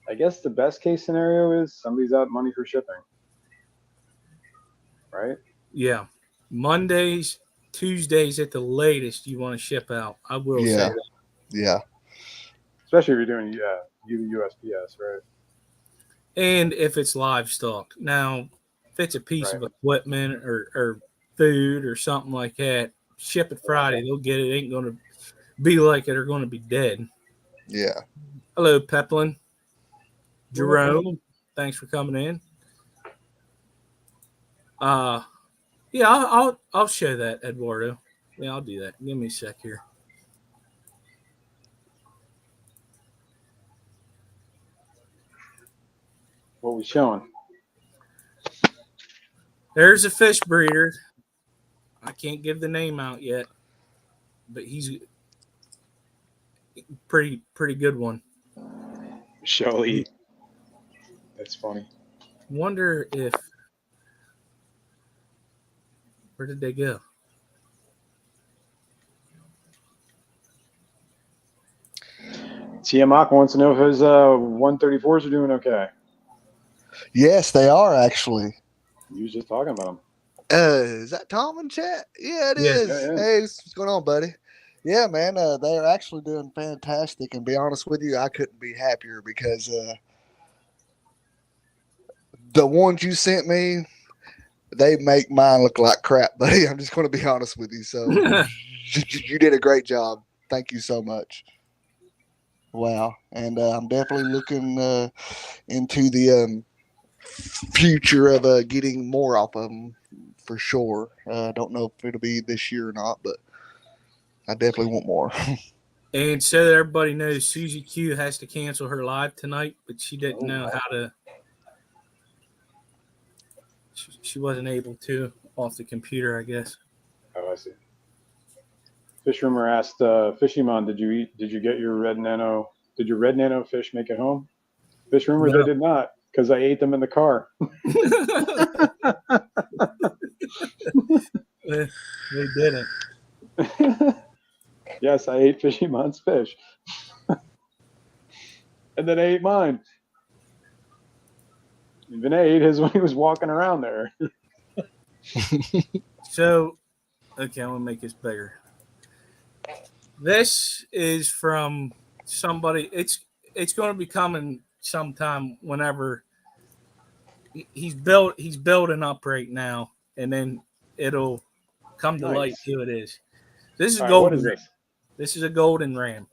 I guess the best case scenario is somebody's out money for shipping. Right? Yeah. Mondays, Tuesdays at the latest, you want to ship out. I will say that. Yeah. Especially if you're doing USPS, right? And if it's livestock. Now, if it's a piece of equipment or food or something like that, ship it Friday. They'll get it. Ain't going to be like it or going to be dead. Yeah. Hello, Peplin. Jerome, thanks for coming in. Yeah, I'll show that, Eduardo. Yeah, I'll do that. Give me a sec here. What we showing? There's a fish breeder. I can't give the name out yet, but he's pretty good one. Shelly. That's funny. Wonder if where did they go? Tiamak wants to know if his 134s are doing okay. Yes, they are actually. You was just talking about them. Is that Tom in chat? Yeah, it is. Yeah. Hey, what's going on, buddy? Yeah, man, they're actually doing fantastic. And be honest with you, I couldn't be happier because the ones you sent me, they make mine look like crap, buddy. I'm just going to be honest with you. So you did a great job. Thank you so much. Wow. And I'm definitely looking into the future of getting more off of them for sure. Don't know if it'll be this year or not, but I definitely want more. And so that everybody knows, Susie Q has to cancel her live tonight, but she didn't know how to. She wasn't able to off the computer, I guess. Oh, I see. Fish Rumor asked, Fishimon, did you get your red nano? Did your red nano fish make it home? Fish Rumor, No. They did not, because I ate them in the car. They didn't. Yes, I ate Fishimon's fish. And then I ate mine. And Vinay ate his when he was walking around there. So, okay, I'm going to make this bigger. This is from somebody. It's going to be coming sometime whenever he's building up right now, and then it'll come to light who it is. This is All right, golden. what is this? This is a golden ram.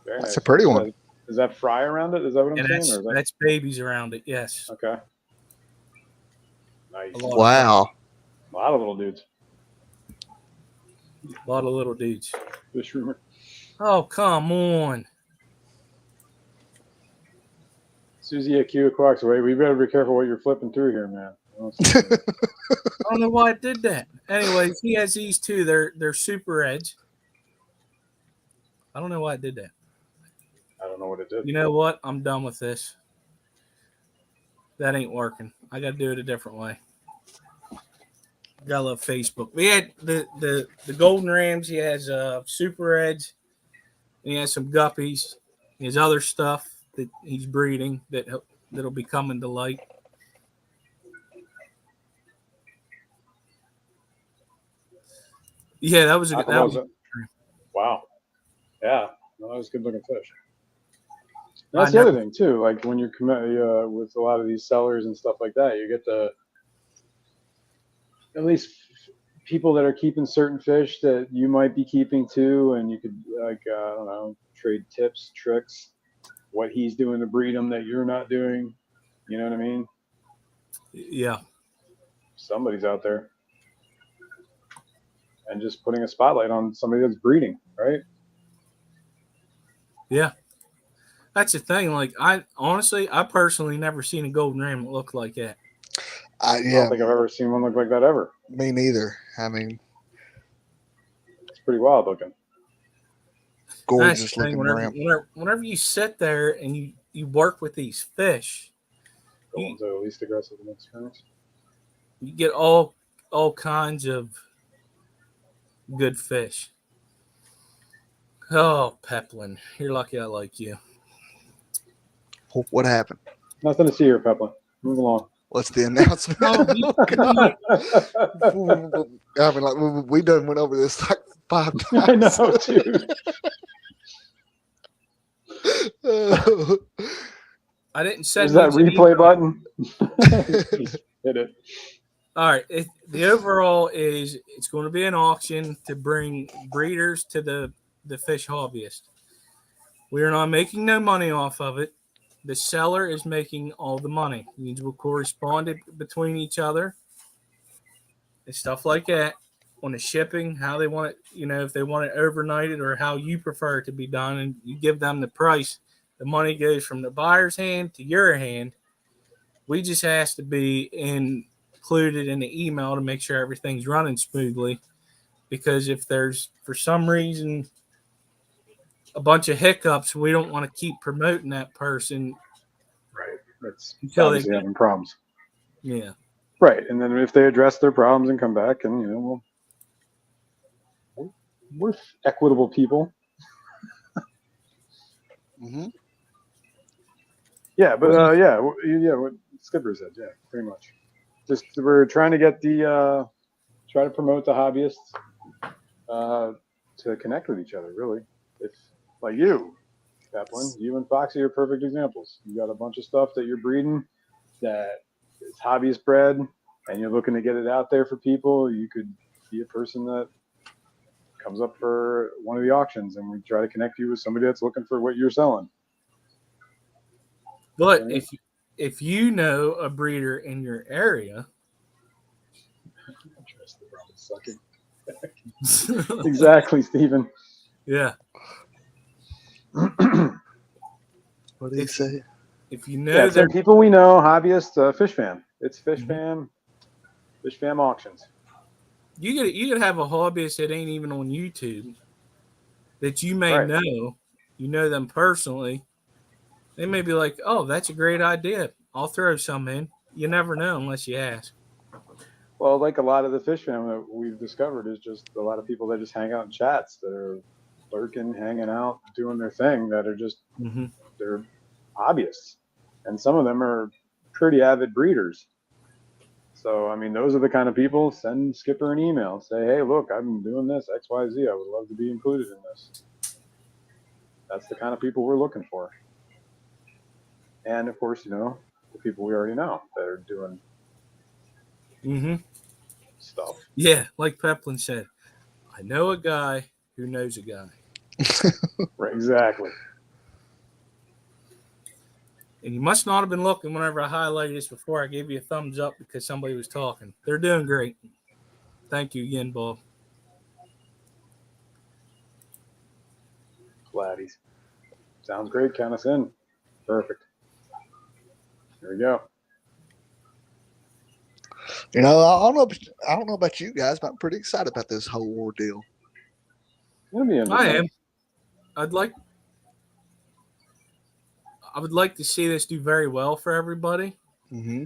Very That's nice. a pretty one. Is that fry around it? Is that what I'm And saying? that's, Or is that... that's babies around it, yes. Okay. Nice. Wow. A lot of little dudes. A lot of little dudes. Fish Rumor. Oh, come on. Susie Q Quarks away. We better be careful what you're flipping through here, man. I don't know why it did that. Anyways, he has these two. They're super edge. I don't know why it did that. I don't know what it did. You know what? I'm done with this. That ain't working. I got to do it a different way. Gotta love Facebook. We had the golden rams. He has super edge. And he has some guppies. He has other stuff that he's breeding that'll be coming to light. Yeah, that was Wow. Yeah. No, that was a good looking fish. That's the other thing too. Like when you're with a lot of these sellers and stuff like that, you get at least people that are keeping certain fish that you might be keeping too, and you could like I don't know, trade tips, tricks, what he's doing to breed them that you're not doing. You know what I mean? Yeah. Somebody's out there, and just putting a spotlight on somebody that's breeding, right? Yeah. That's the thing. Like I personally never seen a golden ram that looked like that. I don't think I've ever seen one look like that ever. Me neither. I mean, it's pretty wild looking. Gorgeous looking ram. Whenever you sit there and you work with these fish, the ones that are least aggressive and experienced, you get all kinds of good fish. Oh, Peplin, you're lucky I like you. What happened? Nothing to see here, Peplin. Move along. What's the announcement? I mean, like we done went over this like 5 times. I know, dude. I didn't set. Is that replay button? Hit it. All right. The overall is it's going to be an auction to bring breeders to the fish hobbyist. We are not making no money off of it. The seller is making all the money. These will correspond between each other and stuff like that on the shipping, how they want it, if they want it overnighted or how you prefer it to be done, and you give them the price. The money goes from the buyer's hand to your hand. We just ask to be included in the email to make sure everything's running smoothly, because if there's, for some reason, a bunch of hiccups, we don't want to keep promoting that person. Right. That's until they're having problems. Yeah. Right. And then if they address their problems and come back, and we're equitable people. Mm-hmm. Yeah, but what Skipper said, yeah, pretty much. Just we're trying to get try to promote the hobbyists to connect with each other. Really, if like you, Peplin, you and Foxy are perfect examples. You got a bunch of stuff that you're breeding that is hobbyist bred, and you're looking to get it out there for people. You could be a person that comes up for one of the auctions, and we try to connect you with somebody that's looking for what you're selling. But if you know a breeder in your area, exactly, Stephen. Yeah. What did he say? If you know some people we know, hobbyists, Fish Fam. It's Fish Fam. Fish Fam auctions. You could have a hobbyist that ain't even on YouTube that you may know. You know them personally. They may be like, "Oh, that's a great idea. I'll throw some in." You never know unless you ask. Well, like a lot of the Fish Fam that we've discovered is just a lot of people that just hang out in chats that are lurking, hanging out, doing their thing, that are just they're hobbyists, and some of them are pretty avid breeders. So, I mean, those are the kind of people. Send Skipper an email. Say, hey, look, I've been doing this, X, Y, Z. I would love to be included in this. That's the kind of people we're looking for. And, of course, the people we already know that are doing stuff. Yeah, like Peplin said, I know a guy who knows a guy. Right, exactly. And you must not have been looking whenever I highlighted this before. I gave you a thumbs up because somebody was talking. They're doing great. Thank you again, Bob. Gladdies. Sounds great. Count us in. Perfect. Here we go. I don't know about you guys, but I'm pretty excited about this whole ordeal. I am. I would like to see this do very well for everybody. Mm-hmm.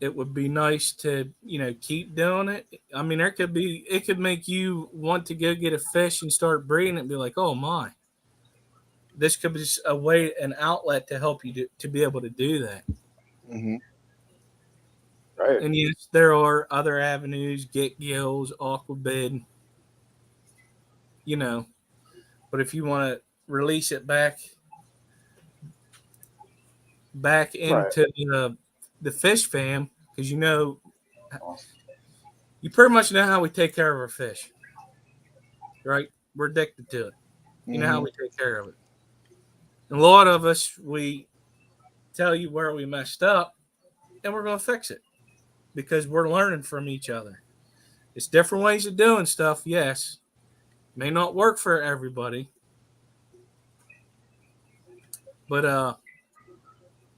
It would be nice to, keep doing it. I mean, it could make you want to go get a fish and start breeding it and be like, oh my, this could be just an outlet to help you to be able to do that. Mm-hmm. Right. And yes, there are other avenues, Get Gills, Aquabid, but if you want to release it back Right. into the fish fam, because Awesome. you pretty much know how we take care of our fish, right? We're addicted to it. You know how we take care of it. And a lot of us, we tell you where we messed up, and we're going to fix it because we're learning from each other. It's different ways of doing stuff, yes. May not work for everybody, but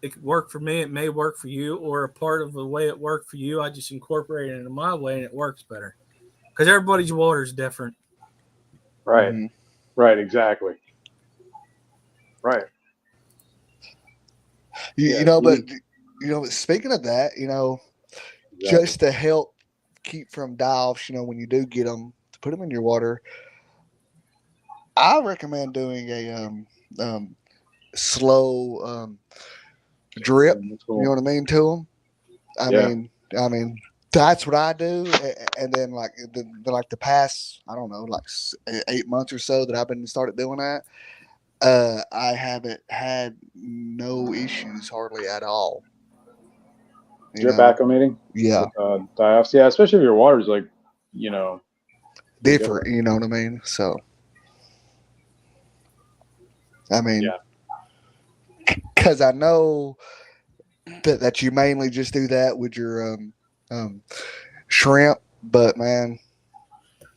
it could work for me. It may work for you, or a part of the way it worked for you, I just incorporate it into my way, and it works better. Because everybody's water is different. Right. Mhm. Right. Exactly. Right. You Yeah, know, you but speaking of that, exactly. just to help keep from die-offs, when you do get them, to put them in your water, I recommend doing a slow drip. That's You know cool. what I mean, to them. Yeah. I mean, that's what I do. And then like the past, I don't know, like 8 months or so that I've been started doing that. I haven't had no issues hardly at all. Drip acclimating. Yeah, With, die-offs. Yeah, especially if your water's like, you know, pretty different. You know what I mean? So, I mean, Yeah. because I know that you mainly just do that with your shrimp, but man,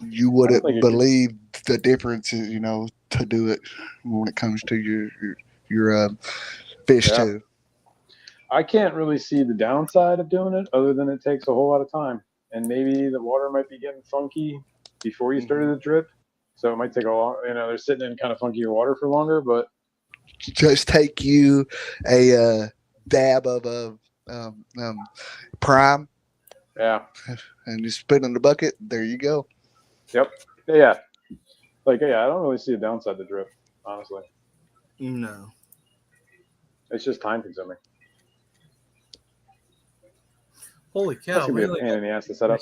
you I don't wouldn't think it believe the difference, to do it when it comes to your fish Yeah. too. I can't really see the downside of doing it other than it takes a whole lot of time. And maybe the water might be getting funky before you started the drip. So it might take a long, they're sitting in kind of funkier water for longer, but Just take you a dab of prime yeah. and just put it in the bucket. There you go. Yep. Yeah. I don't really see a downside to drip, honestly. No. It's just time consuming. Holy cow. That's going to be a pain in the ass to set up.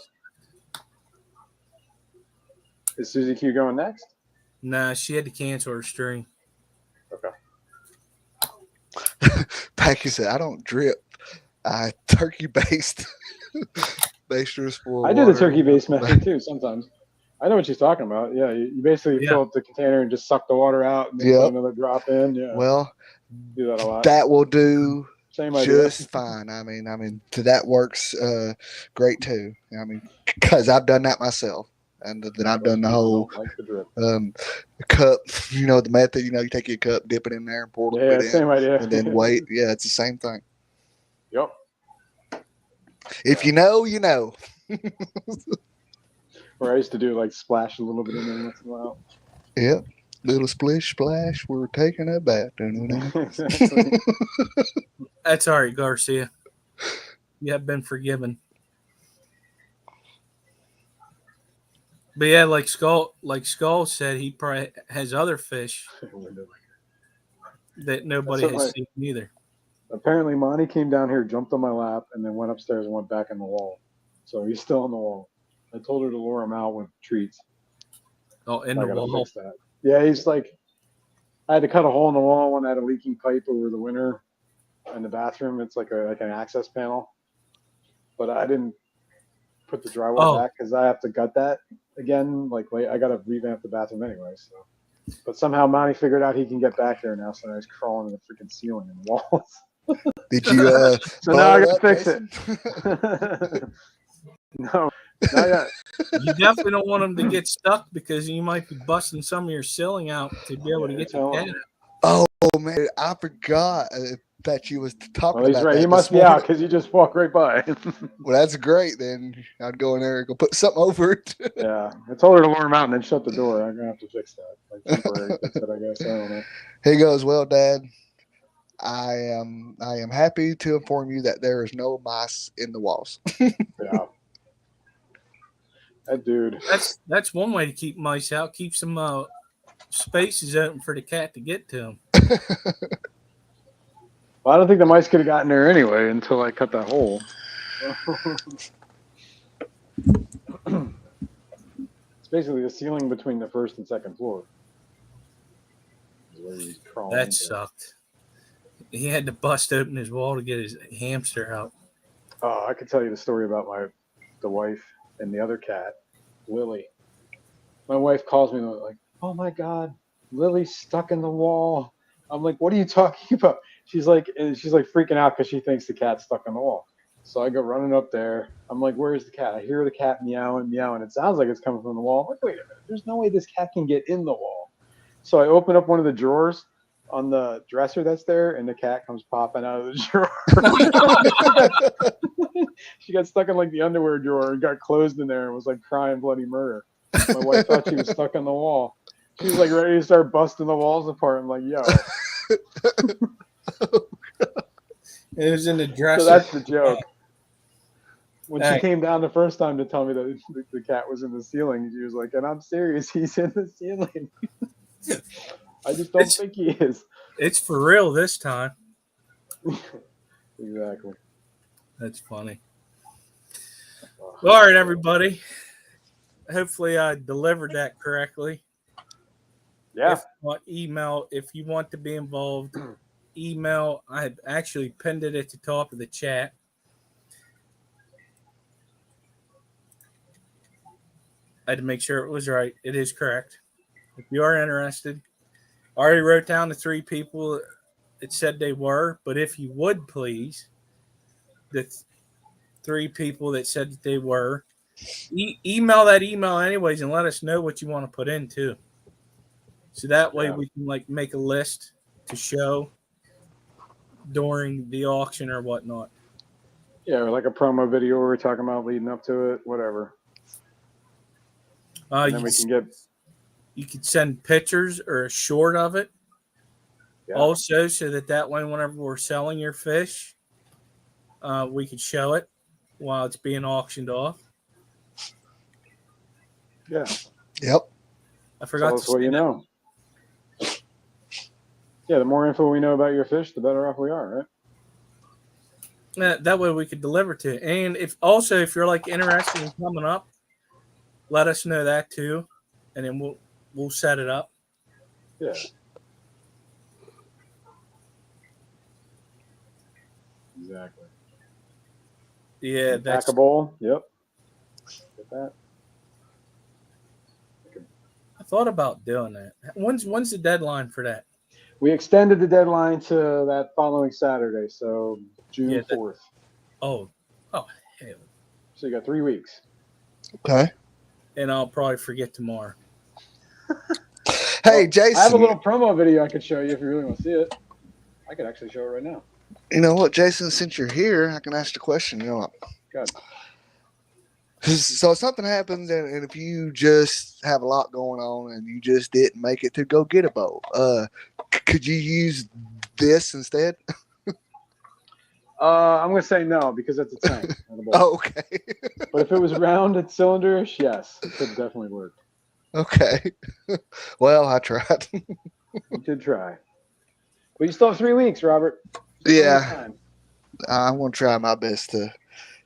Is Susie Q going next? Nah, she had to cancel her stream. Okay. Packy said, I don't drip. I turkey based basters for I do the turkey based method too sometimes. I know what she's talking about. Yeah, you basically fill up the container and just suck the water out and then put another drop in. Yeah. Well, do that a lot. That will do Same idea. just fine. I mean, that works great too. I mean, because I've done that myself, and then I've done the whole cup. The method. You take your cup, dip it in there, and pour a little bit in, same idea, and then wait. Yeah, it's the same thing. Yep. If you know, you know. Or I used to do splash a little bit in there once in a while. Yep. Little splish splash. We're taking a bath. That's all right, Garcia. You have been forgiven. But yeah, like Skull said, he probably has other fish that nobody has seen either. Apparently, Monty came down here, jumped on my lap, and then went upstairs and went back in the wall. So he's still on the wall. I told her to lure him out with treats. Oh, in the wall. Fix that. Yeah, he's I had to cut a hole in the wall when I had a leaking pipe over the winter in the bathroom. It's like an access panel, but I didn't put the drywall back because I have to gut that again. I got to revamp the bathroom anyway. So, but somehow Monty figured out he can get back there now, so now he's crawling in the freaking ceiling and walls. Did you? So now I got to fix it. No, not yet. You definitely don't want them to get stuck because you might be busting some of your ceiling out to be able to get the cat Oh out. man, I forgot that you was talking he's about right. that. He must be out because you just walked right by. Well, that's great. Then I'd go in there and go put something over it. Yeah, I told her to lure him out and then shut the door. I'm gonna have to fix that. Temporary fix it, I guess. I don't know. He goes, well, Dad, I am happy to inform you that there is no mice in the walls. Yeah. That dude. That's one way to keep mice out. Keep some spaces open for the cat to get to them. Well, I don't think the mice could have gotten there anyway until I cut that hole. It's basically the ceiling between the first and second floor. Where he's crawling That into. sucked. He had to bust open his wall to get his hamster out. Oh, I could tell you the story about the wife and the other cat, Lily. My wife calls me like, "Oh my God, Lily's stuck in the wall." I'm like, "What are you talking about?" She's like freaking out because she thinks the cat's stuck in the wall. So I go running up there. I'm like, "Where's the cat?" I hear the cat meowing, meowing. It sounds like it's coming from the wall. I'm like, wait a minute, there's no way this cat can get in the wall. So I open up one of the drawers on the dresser that's there, and the cat comes popping out of the drawer. She got stuck in like the underwear drawer and got closed in there and was like crying bloody murder. My wife thought she was stuck on the wall. She was like ready to start busting the walls apart. I'm like, yo. It was in the dresser. So that's the joke. When Hey. she came down the first time to tell me that the cat was in the ceiling, she was like, and I'm serious, he's in the ceiling. I just don't think he is. It's for real this time. Exactly. That's funny. Well, all right, everybody. Hopefully I delivered that correctly. Yeah. If you want email, if you want to be involved, email. I had actually pinned it at the top of the chat. I had to make sure it was right. It is correct. If you are interested, I already wrote down the 3 people that said they were, but if you would please, the 3 people that said that they were, email that email anyways and let us know what you want to put in too. So that way we can like make a list to show during the auction or whatnot. Yeah, or like a promo video we're talking about leading up to it, whatever. And then we can get. You could send pictures or a short of it. Yeah. Also, so that way, whenever we're selling your fish, we could show it while it's being auctioned off. Yeah. Yep. I forgot Tell us what you know. Yeah, the more info we know about your fish, the better off we are, right? That way we could deliver to it. And if you're like interested in coming up, let us know that too, and then we'll set it up. Yeah. Exactly. Yeah, that's pack a bowl. Yep. Get that. I thought about doing that. When's the deadline for that? We extended the deadline to that following Saturday, so June 4th. Oh, hell. So you got 3 weeks. Okay. And I'll probably forget tomorrow. Hey, Jason. I have a little promo video I could show you if you really want to see it. I could actually show it right now. You know what, Jason? Since you're here, I can ask the question. You know, Good. So if something happens, and if you just have a lot going on and you just didn't make it to go get a boat, could you use this instead? I'm gonna say no because it's a tank. Not a bowl. Oh, okay. But if it was rounded cylinderish, yes, it could definitely work. Okay. Well, I tried. You did try. But you still have 3 weeks, Robert. Yeah. I'm gonna try my best to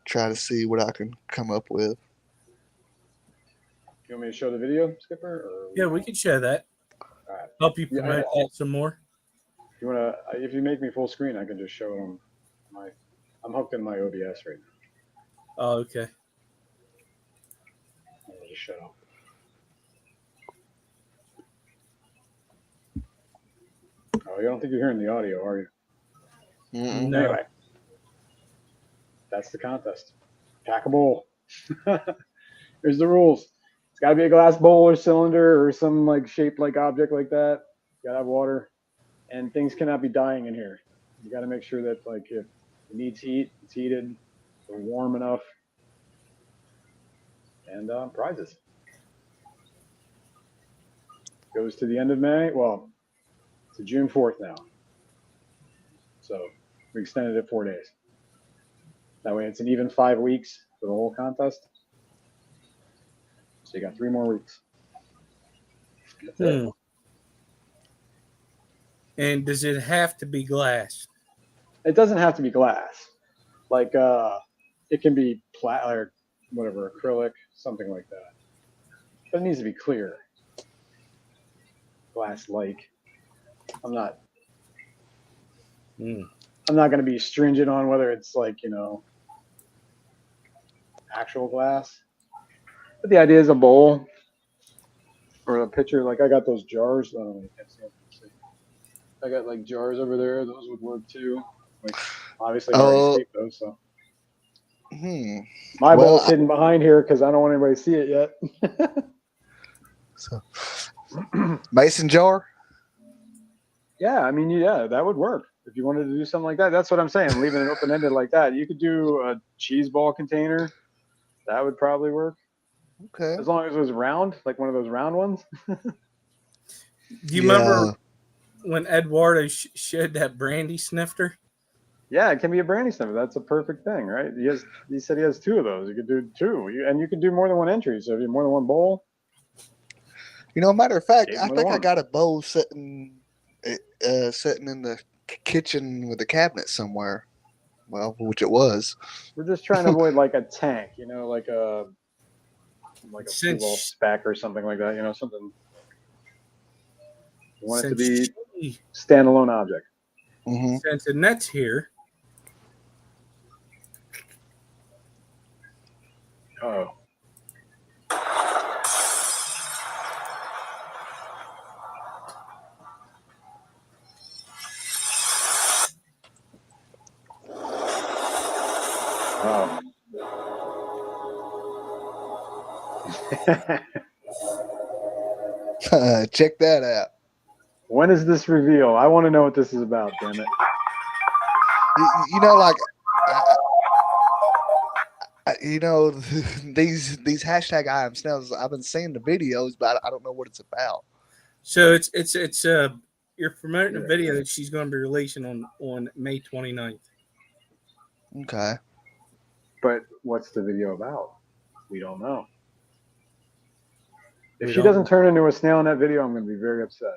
try to see what I can come up with. You want me to show the video, Skipper? Yeah, we can show that. All right. Help you promote that some more. If you make me full screen, I can just show them. I'm hooked in my OBS right now. Oh, okay. I'll just shut up. Oh, you don't think you're hearing the audio, are you? Mm-mm. No. Anyway, that's the contest. Pack a bowl. Here's the rules. It's got to be a glass bowl or cylinder or some like shaped like object like that. You got to have water, and things cannot be dying in here. You got to make sure that like if it needs heat, it's heated, or warm enough, and prizes. Goes to the end of May. Well, to June 4th now. So we extended it 4 days. That way it's an even 5 weeks for the whole contest. So you got 3 more weeks. That's it. And does it have to be glass? It doesn't have to be glass. Like it can be or whatever, acrylic, something like that. But it needs to be clear. Glass-like. I'm not. Mm. I'm not going to be stringent on whether it's like actual glass. But the idea is a bowl or a pitcher. Like I got those jars. I don't know. You can't see them. I got like jars over there. Those would work too. Like obviously I already taped those. So my bowl's hidden behind here because I don't want anybody to see it yet. So mason jar. Yeah, I mean, yeah, that would work if you wanted to do something like that. That's what I'm saying. Leaving it open ended like that. You could do a cheese ball container. That would probably work. Okay. As long as it was round, like one of those round ones. Do you remember when Eduardo showed that brandy snifter? Yeah, it can be a brandy snifter. That's a perfect thing, right? He said he has two of those. You could do two, and you could do more than one entry. So if you have more than one bowl. Matter of fact, I think I got a bowl sitting in the kitchen with a cabinet somewhere. Well, which it was. We're just trying to avoid like a tank, like a football spack or something like that. Something. You want it to be standalone object. Mm-hmm. Since the net's here. Oh. Check that out. When is this reveal? I want to know what this is about, damn it. These hashtag I am snails. I've been seeing the videos, but I don't know what it's about. So it's you're promoting a video that she's going to be releasing on May 29th. Okay. But what's the video about? We don't know. If she doesn't turn into a snail in that video, I'm going to be very upset.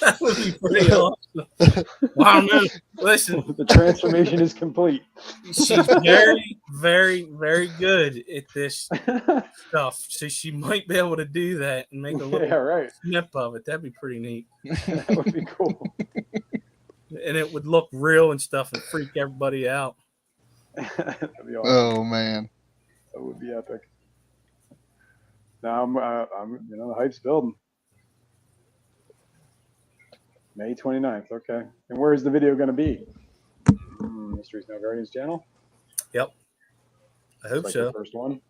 That would be pretty awesome. Wow, man. Listen. The transformation is complete. She's very, very, very good at this stuff. So she might be able to do that and make a little snip of it. That'd be pretty neat. That would be cool. And it would look real and stuff and freak everybody out. That'd be awesome. Oh, man. That would be epic. Now I'm the hype's building. May 29th. Okay. And where is the video going to be? Mysteries No Guardians channel? Yep. I hope so. The first one.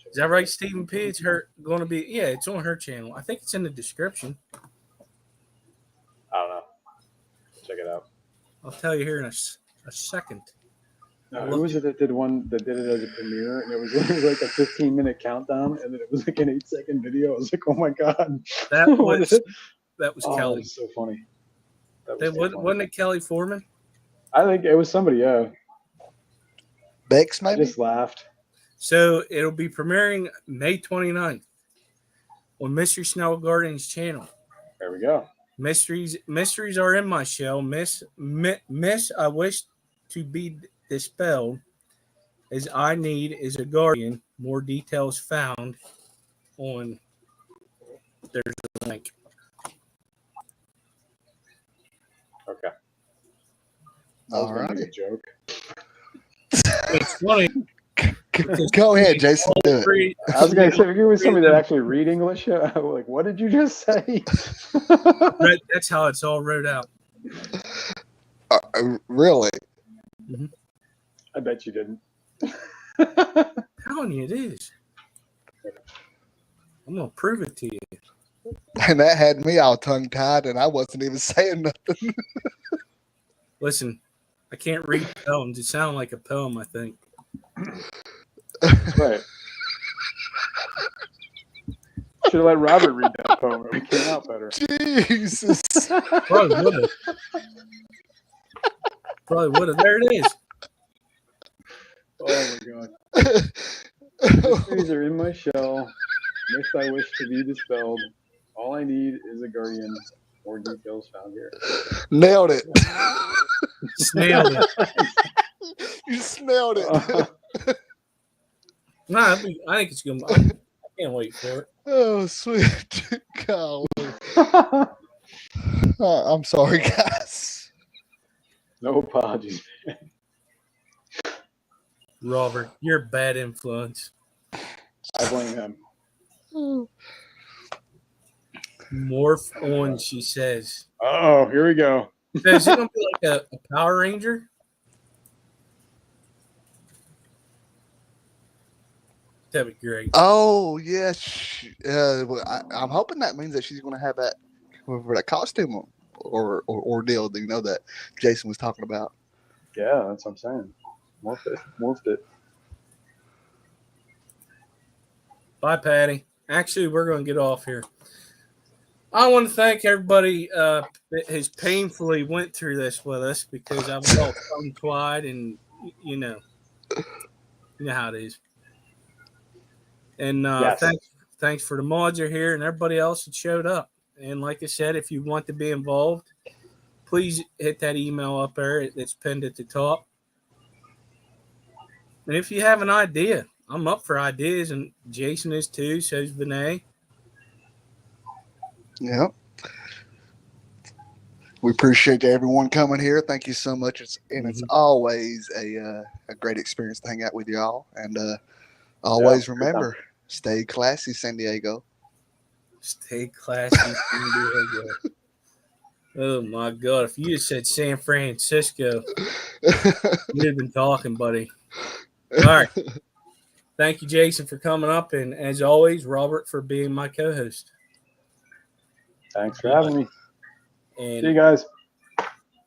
Is that right, Stephen P? It's going to be, it's on her channel. I think it's in the description. I don't know. Check it out. I'll tell you here in a second. Who was it that did it as a premiere? And it was like a 15-minute countdown, and then it was like an 8-second video. I was like, oh my god. That was Kelly. That was so funny. Wasn't it Kelly Foreman? I think it was somebody, yeah. Bex, maybe? I just laughed. So it'll be premiering May 29th on Mystery Snow Guardians channel. There we go. Mysteries are in my shell. Miss, I wish to be dispelled, as I need is a guardian. More details found on. There's a link. Okay. All right. A joke. It's funny. Go ahead, Jason. Do it. I was going to say, if you were somebody that actually read English, I was like, what did you just say? That's how it's all wrote out. Really? Mm-hmm. I bet you didn't. I'm telling you, it is. I'm going to prove it to you. And that had me all tongue-tied, and I wasn't even saying nothing. Listen, I can't read poems. It sounds like a poem, I think. Right. Should have let Robert read that poem. It would came out better. Jesus. Probably would have. There it is. Oh my god. Mysteries are in my shell. Myths I wish to be dispelled. All I need is a guardian. More details found here. Nailed it. Snailed it. You snailed it. No, I think it's good. I can't wait for it. Oh, sweet golly. I'm sorry, guys. No apologies. Robert, you're a bad influence. I blame him. Morph on, she says. Oh, here we go. So is it going to be like a Power Ranger? That'd be great. Oh yes. Well, I'm hoping that means that she's going to have that for that costume or ordeal. You know that Jason was talking about. Yeah, that's what I'm saying. Morphed it. Bye, Patty. Actually, we're going to get off here. I want to thank everybody that has painfully went through this with us because I was all tongue-tied and you know how it is. And Yes. thanks for the mods are here and everybody else that showed up. And like I said, if you want to be involved, please hit that email up there. It's pinned at the top. And if you have an idea, I'm up for ideas, and Jason is too. So's Vinay. Yeah. We appreciate everyone coming here. Thank you so much. It's always a great experience to hang out with y'all. And always remember, stay classy, San Diego. Stay classy, San Diego. Oh my God! If you just said San Francisco, you'd have been talking, buddy. All right. Thank you, Jason, for coming up, and as always, Robert for being my co-host. Thanks for having me. And see you guys.